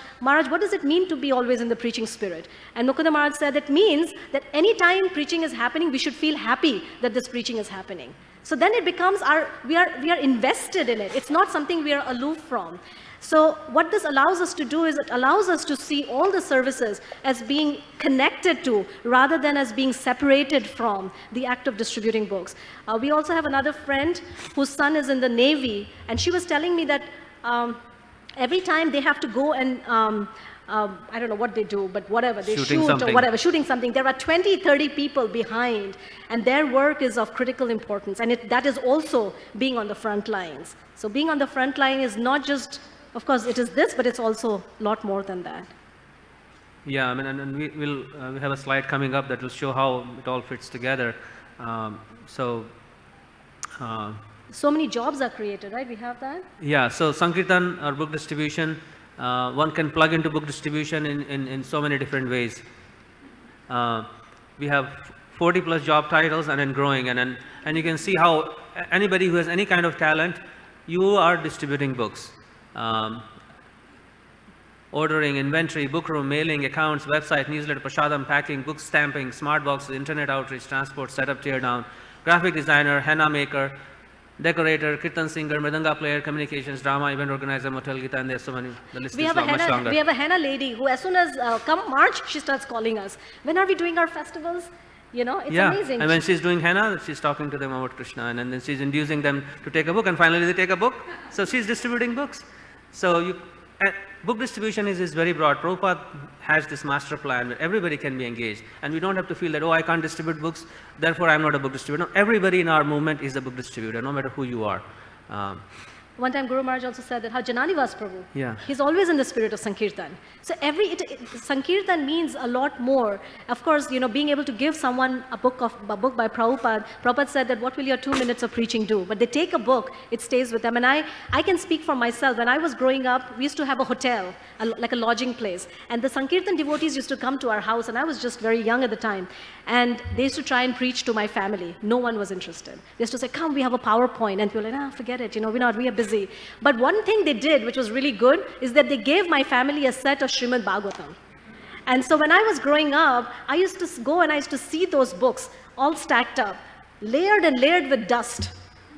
what does it mean to be always in the preaching spirit? And Mukunda Maharaj said, it means that any time preaching is happening, we should feel happy that this preaching is happening. So then it becomes we are invested in it. It's not something we are aloof from. So what this allows us to do is it allows us to see all the services as being connected to, rather than as being separated from, the act of distributing books. We also have another friend whose son is in the Navy, and she was telling me that every time they have to go and I don't know what they do, but whatever, they shoot or whatever, shooting something. There are 20, 30 people behind, and their work is of critical importance. And that is also being on the front lines. So being on the front line is not just, of course, it is this, but it's also a lot more than that. Yeah, I mean, and we have a slide coming up that will show how it all fits together. So many jobs are created, right? We have that? Yeah, so Sankirtan or book distribution, one can plug into book distribution in so many different ways. We have 40 plus job titles and then growing, and you can see how anybody who has any kind of talent, you are distributing books. Ordering, inventory, book room, mailing, accounts, website, newsletter, prashadam, packing, book stamping, smart boxes, internet outreach, transport, setup, tear down, graphic designer, henna maker, decorator, kirtan singer, mridanga player, communications, drama, event organizer, motel Gita, and there's so many. The list is much longer. We have a henna lady who, as soon as come March, she starts calling us. When are we doing our festivals? It's amazing. And when she's doing henna, she's talking to them about Krishna, and then she's inducing them to take a book, and finally they take a book. So she's distributing books. So book distribution is very broad. Prabhupada has this master plan where everybody can be engaged, and we don't have to feel that, I can't distribute books, therefore I'm not a book distributor. No, everybody in our movement is a book distributor, no matter who you are. One time Guru Maharaj also said that how Jananivas Prabhu, Yeah. he's always in the spirit of Sankirtan. So Sankirtan means a lot more. Of course, being able to give someone a book by Prabhupada. Prabhupada said that what will your 2 minutes of preaching do? But they take a book, it stays with them. And I can speak for myself. When I was growing up, we used to have a hotel, like a lodging place. And the Sankirtan devotees used to come to our house, and I was just very young at the time. And they used to try and preach to my family. No one was interested. They used to say, come, we have a PowerPoint. And people were like, forget it, we are busy. But one thing they did, which was really good, is that they gave my family a set of Srimad Bhagavatam. And so when I was growing up, I used to go and I used to see those books all stacked up, layered and layered with dust.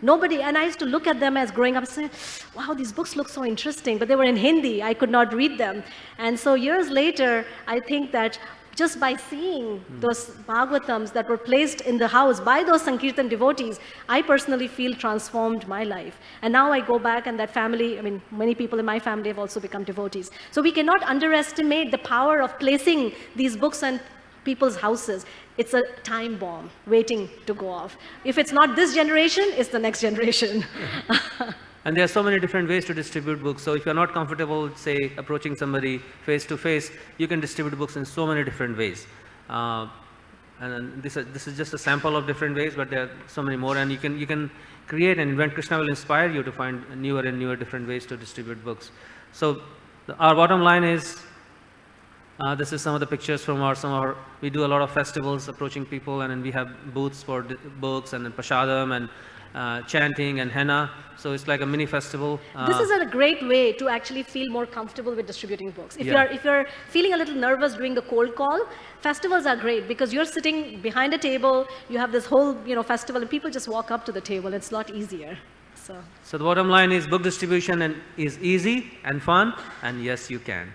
Nobody, and I used to look at them as growing up and say, wow, these books look so interesting, but they were in Hindi. I could not read them. And so years later, I think that just by seeing those Bhagavatams that were placed in the house by those Sankirtan devotees, I personally feel transformed my life. And now I go back and that family, I mean, many people in my family have also become devotees. So we cannot underestimate the power of placing these books in people's houses. It's a time bomb waiting to go off. If it's not this generation, it's the next generation. And there are so many different ways to distribute books. So if you're not comfortable, say, approaching somebody face to face, you can distribute books in so many different ways. And this is just a sample of different ways, but there are so many more. And you can create and invent. Krishna will inspire you to find newer and newer different ways to distribute books. So our bottom line is, this is some of the pictures from we do a lot of festivals approaching people, and then we have booths for books and then prashadam and chanting and henna. So it's like a mini festival. This is a great way to actually feel more comfortable with distributing books. If you're feeling a little nervous doing the cold call, festivals are great because you're sitting behind a table, you have this whole festival, and people just walk up to the table. It's a lot easier. So the bottom line is book distribution is easy and fun, and yes, you can.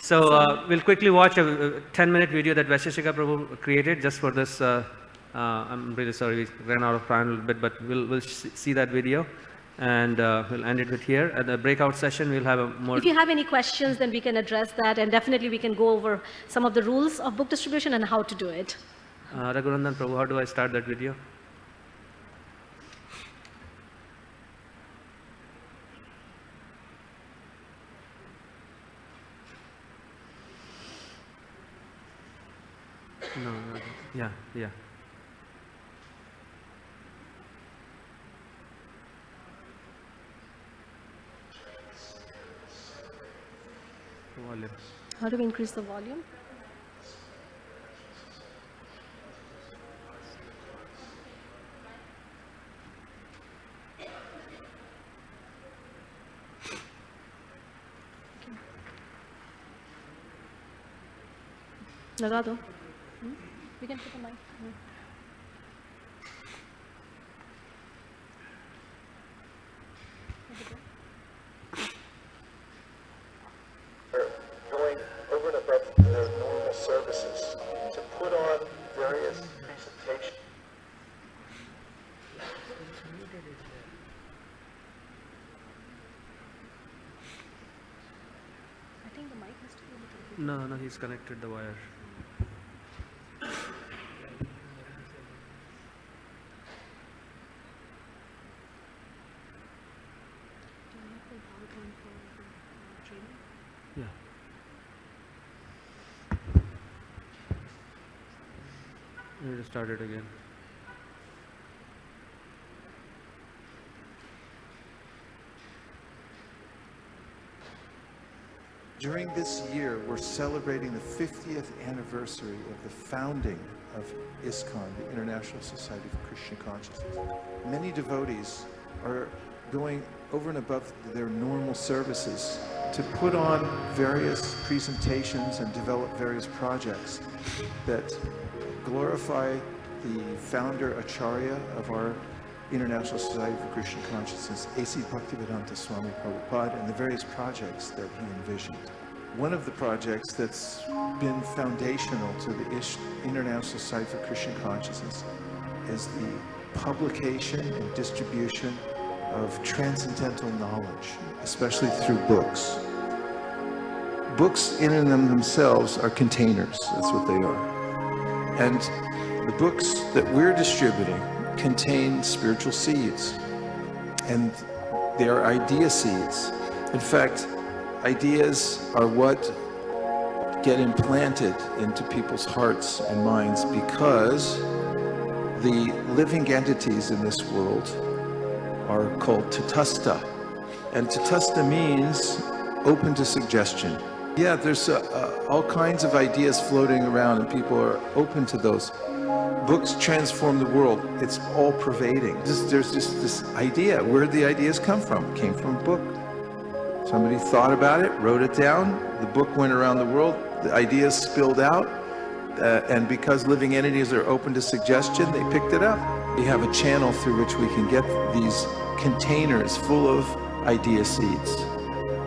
So we'll quickly watch a 10-minute video that Vaisesika Prabhu created just for this. I'm really sorry we ran out of time a little bit, but we'll see that video, and we'll end it with here. At the breakout session, we'll have a more... If you have any questions, then we can address that, and definitely we can go over some of the rules of book distribution and how to do it. Raghurandan Prabhu, how do I start that video? No, yeah. Volume. How do we increase the volume? Laga do. We can put the mic. Going over and above their normal services to put on various presentations. I think the mic has to be a little bit. No, he's connected the wire. Yeah. We need to start it again. During this year, we're celebrating the 50th anniversary of the founding of ISKCON, the International Society for Krishna Consciousness. Many devotees are going over and above their normal services to put on various presentations and develop various projects that glorify the founder Acharya of our International Society for Krishna Consciousness, A.C. Bhaktivedanta Swami Prabhupada, and the various projects that he envisioned. One of the projects that's been foundational to the International Society for Krishna Consciousness is the publication and distribution of transcendental knowledge, especially through books. Books in and of themselves are containers, that's what they are. And the books that we're distributing contain spiritual seeds, and they are idea seeds. In fact, ideas are what get implanted into people's hearts and minds because the living entities in this world are called tatastha. And tatastha means open to suggestion. Yeah, there's all kinds of ideas floating around and people are open to those. Books transform the world. It's all pervading. There's just this idea. Where did the ideas come from? It came from a book. Somebody thought about it, wrote it down. The book went around the world. The ideas spilled out. and because living entities are open to suggestion, they picked it up. We have a channel through which we can get these containers full of idea seeds,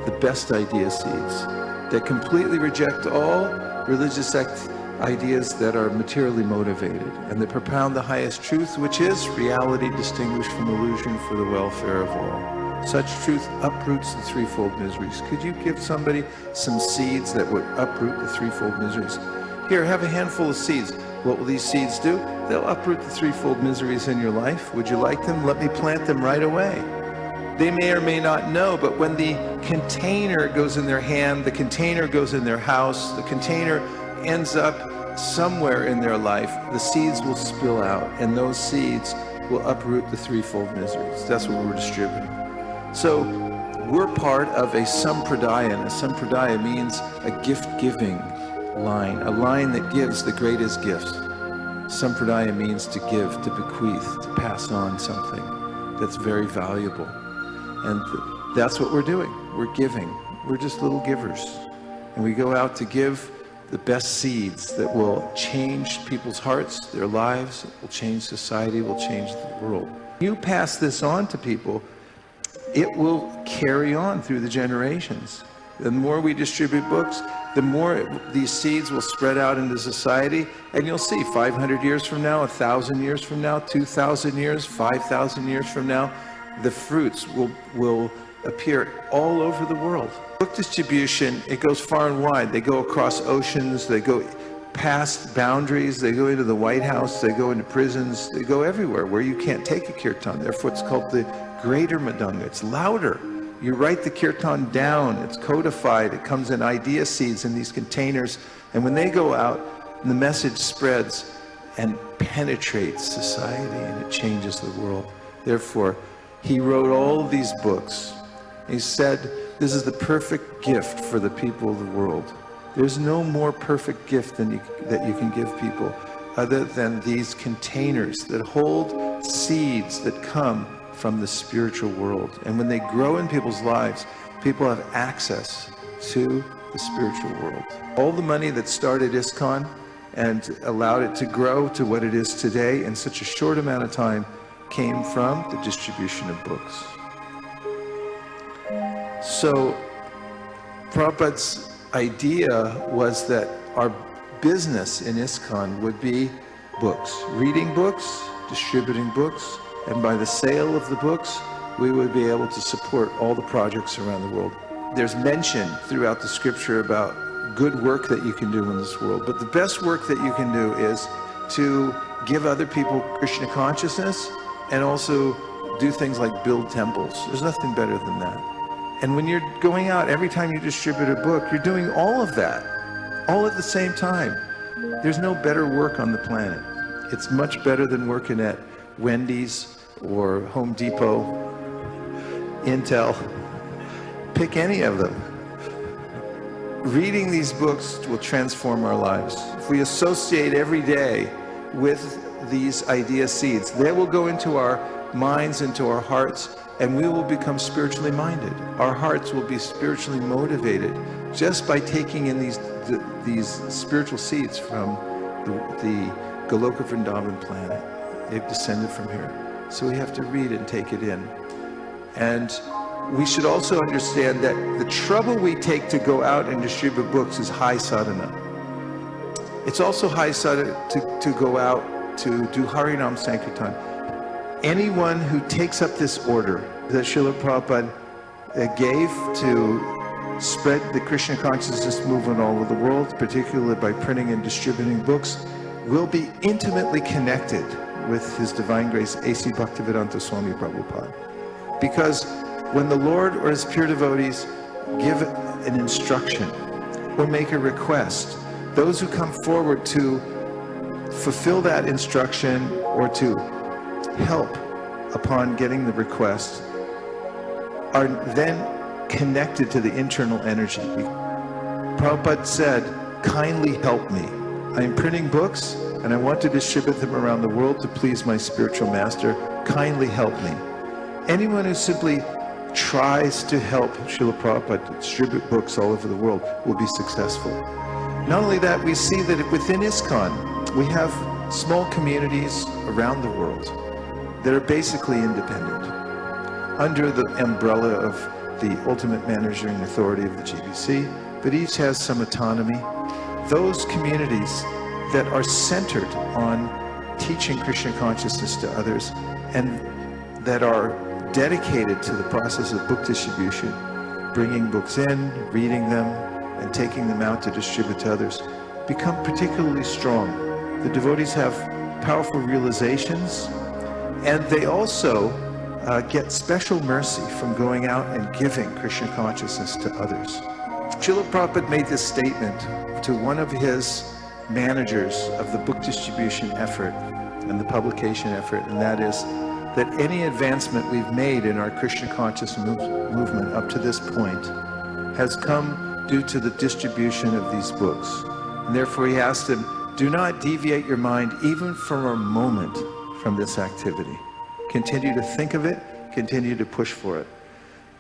the best idea seeds, that completely reject all religious ideas that are materially motivated, and that propound the highest truth, which is reality distinguished from illusion for the welfare of all. Such truth uproots the threefold miseries. Could you give somebody some seeds that would uproot the threefold miseries? Here, have a handful of seeds. What will these seeds do? They'll uproot the threefold miseries in your life. Would you like them? Let me plant them right away. They may or may not know, but when the container goes in their hand, the container goes in their house, the container ends up somewhere in their life, the seeds will spill out, and those seeds will uproot the threefold miseries. That's what we're distributing. So we're part of a sampradaya, and a sampradaya means a gift-giving line, a line that gives the greatest gifts. Sampradaya means to give, to bequeath, to pass on something that's very valuable. And that's what we're doing. We're giving. We're just little givers. And we go out to give the best seeds that will change people's hearts, their lives, will change society, will change the world. You pass this on to people, it will carry on through the generations. The more we distribute books, the more these seeds will spread out into society, and you'll see 500 years from now, 1,000 years from now, 2,000 years, 5,000 years from now, the fruits will appear all over the world. Book distribution, it goes far and wide. They go across oceans, they go past boundaries, they go into the White House, they go into prisons, they go everywhere where you can't take a kirtan. Therefore it's called the greater Madanga. It's louder. You write the kirtan down, it's codified, it comes in idea seeds in these containers, and when they go out, the message spreads and penetrates society, and it changes the world. Therefore, he wrote all of these books. He said, this is the perfect gift for the people of the world. There's no more perfect gift that you can give people other than these containers that hold seeds that come from the spiritual world. And when they grow in people's lives, people have access to the spiritual world. All the money that started ISKCON and allowed it to grow to what it is today in such a short amount of time came from the distribution of books. So Prabhupada's idea was that our business in ISKCON would be books, reading books, distributing books, and by the sale of the books, we would be able to support all the projects around the world. There's mention throughout the scripture about good work that you can do in this world, but the best work that you can do is to give other people Krishna consciousness and also do things like build temples. There's nothing better than that. And when you're going out, every time you distribute a book, you're doing all of that, all at the same time. There's no better work on the planet. It's much better than working at Wendy's or Home Depot, Intel. Pick any of them. Reading these books will transform our lives. If we associate every day with these idea seeds, they will go into our minds, into our hearts, and we will become spiritually minded. Our hearts will be spiritually motivated just by taking in these spiritual seeds from the Goloka Vrindavan planet. They've descended from here. So we have to read and take it in. And we should also understand that the trouble we take to go out and distribute books is high sadhana. It's also high sadhana to go out to do Harinam Sankirtan. Anyone who takes up this order that Srila Prabhupada gave to spread the Krishna consciousness movement all over the world, particularly by printing and distributing books, will be intimately connected with His Divine Grace A.C. Bhaktivedanta Swami Prabhupada. Because when the Lord or His pure devotees give an instruction or make a request, those who come forward to fulfill that instruction or to help upon getting the request are then connected to the internal energy. Prabhupada said, kindly help me. I am printing books and I want to distribute them around the world to please my spiritual master. Kindly help me. Anyone who simply tries to help Srila Prabhupada distribute books all over the world will be successful. Not only that, we see that within ISKCON, we have small communities around the world that are basically independent, under the umbrella of the ultimate managing authority of the GBC, but each has some autonomy. Those communities that are centered on teaching Krishna consciousness to others and that are dedicated to the process of book distribution, bringing books in, reading them, and taking them out to distribute to others, become particularly strong. The devotees have powerful realizations, and they also get special mercy from going out and giving Krishna consciousness to others. Srila Prabhupada made this statement to one of his managers of the book distribution effort and the publication effort, and that is that any advancement we've made in our Krishna conscious movement up to this point has come due to the distribution of these books. And therefore he asked him, do not deviate your mind even for a moment from this activity. Continue to think of it, continue to push for it.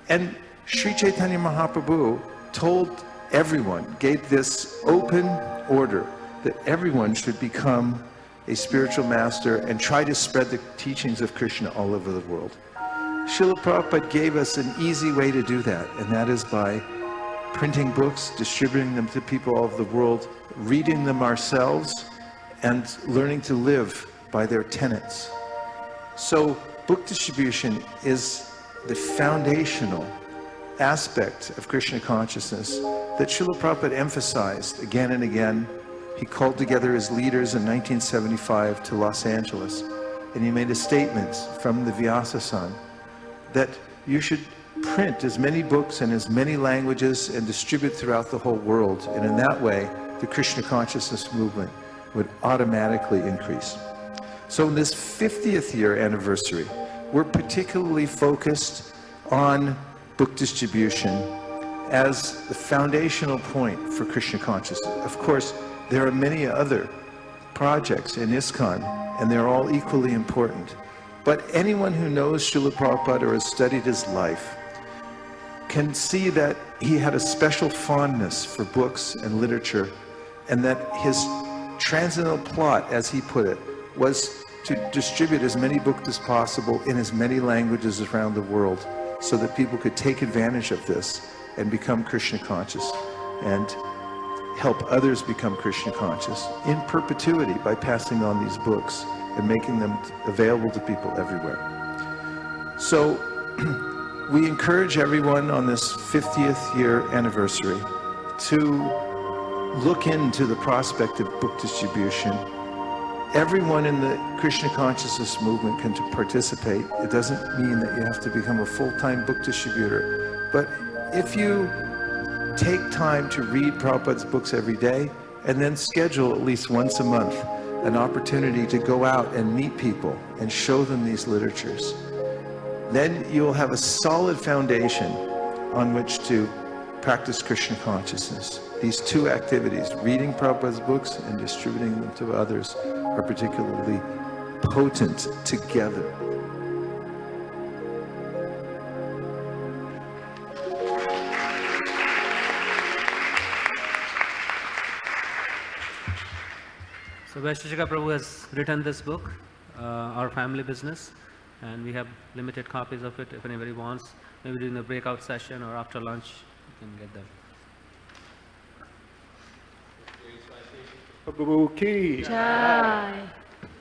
And Sri Chaitanya Mahaprabhu told everyone, gave this open order that everyone should become a spiritual master and try to spread the teachings of Krishna all over the world. Srila Prabhupada gave us an easy way to do that, and that is by printing books, distributing them to people all over the world, reading them ourselves, and learning to live by their tenets. So book distribution is the foundational aspect of Krishna consciousness that Srila Prabhupada emphasized again and again. He called together his leaders in 1975 to Los Angeles, and he made a statement from the Vyasa-san that you should print as many books in as many languages and distribute throughout the whole world, and in that way the Krishna consciousness movement would automatically increase. So in this 50th year anniversary, we're particularly focused on book distribution as the foundational point for Krishna consciousness. Of course, there are many other projects in ISKCON, and they're all equally important. But anyone who knows Srila Prabhupada or has studied his life can see that he had a special fondness for books and literature, and that his transcendental plot, as he put it, was to distribute as many books as possible in as many languages around the world so that people could take advantage of this and become Krishna conscious and help others become Krishna conscious in perpetuity by passing on these books and making them available to people everywhere. So we encourage everyone on this 50th year anniversary to look into the prospect of book distribution. Everyone in the Krishna consciousness movement can participate. It doesn't mean that you have to become a full-time book distributor, but if you take time to read Prabhupada's books every day, and then schedule at least once a month an opportunity to go out and meet people and show them these literatures, then you'll have a solid foundation on which to practice Krishna consciousness. These two activities, reading Prabhupada's books and distributing them to others, are particularly potent together. So Vaisesika Prabhu has written this book, Our Family Business, and we have limited copies of it. If anybody wants, maybe during the breakout session or after lunch, you can get them. Prabhu Ki. Jai.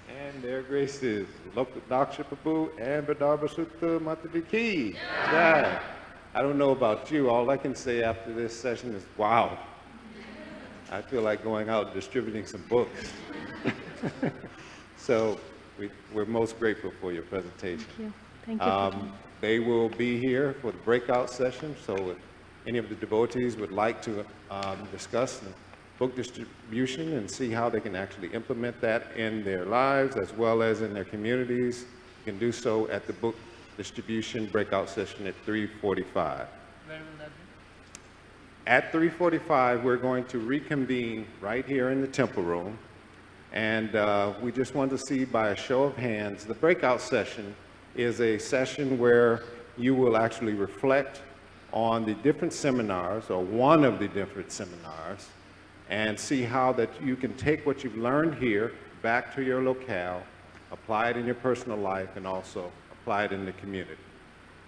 And their graces, Daksha Prabhu and Vidarbha Sutta Mataji Ki. Jai. I don't know about you, all I can say after this session is, wow. I feel like going out and distributing some books. So we're most grateful for your presentation. Thank you. Thank you for coming. They will be here for the breakout session, so if any of the devotees would like to discuss the book distribution and see how they can actually implement that in their lives as well as in their communities, you can do so at the book distribution breakout session at 3:45. Where will that be? At 3:45, we're going to reconvene right here in the temple room. And we just want to see by a show of hands, the breakout session is a session where you will actually reflect on the different seminars, or one of the different seminars, and see how that you can take what you've learned here back to your locale, apply it in your personal life, and also apply it in the community.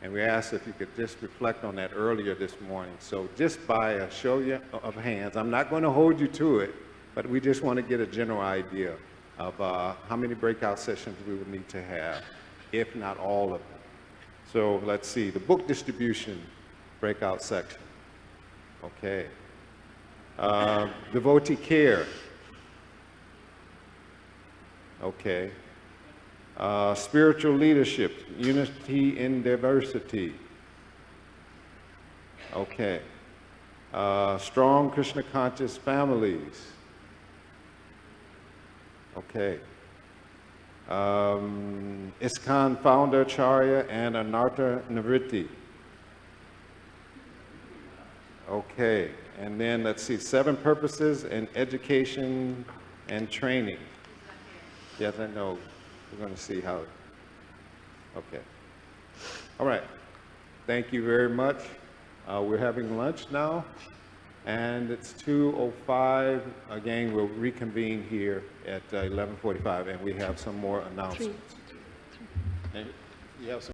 And we asked if you could just reflect on that earlier this morning. So just by a show of hands, I'm not going to hold you to it, but we just want to get a general idea of how many breakout sessions we would need to have, if not all of them. So let's see, the book distribution breakout section. Okay. Devotee care. Okay. Spiritual leadership, unity in diversity. Okay. Strong Krishna conscious families. Okay. ISKCON founder Acharya and Anartha Nivritti. Okay. And then let's see, 7 purposes in education and training. Yes, I know. We're going to see how. Okay. All right. Thank you very much. We're having lunch now, and it's 2:05. Again, we'll reconvene here at 11:45, and we have some more announcements. And you have some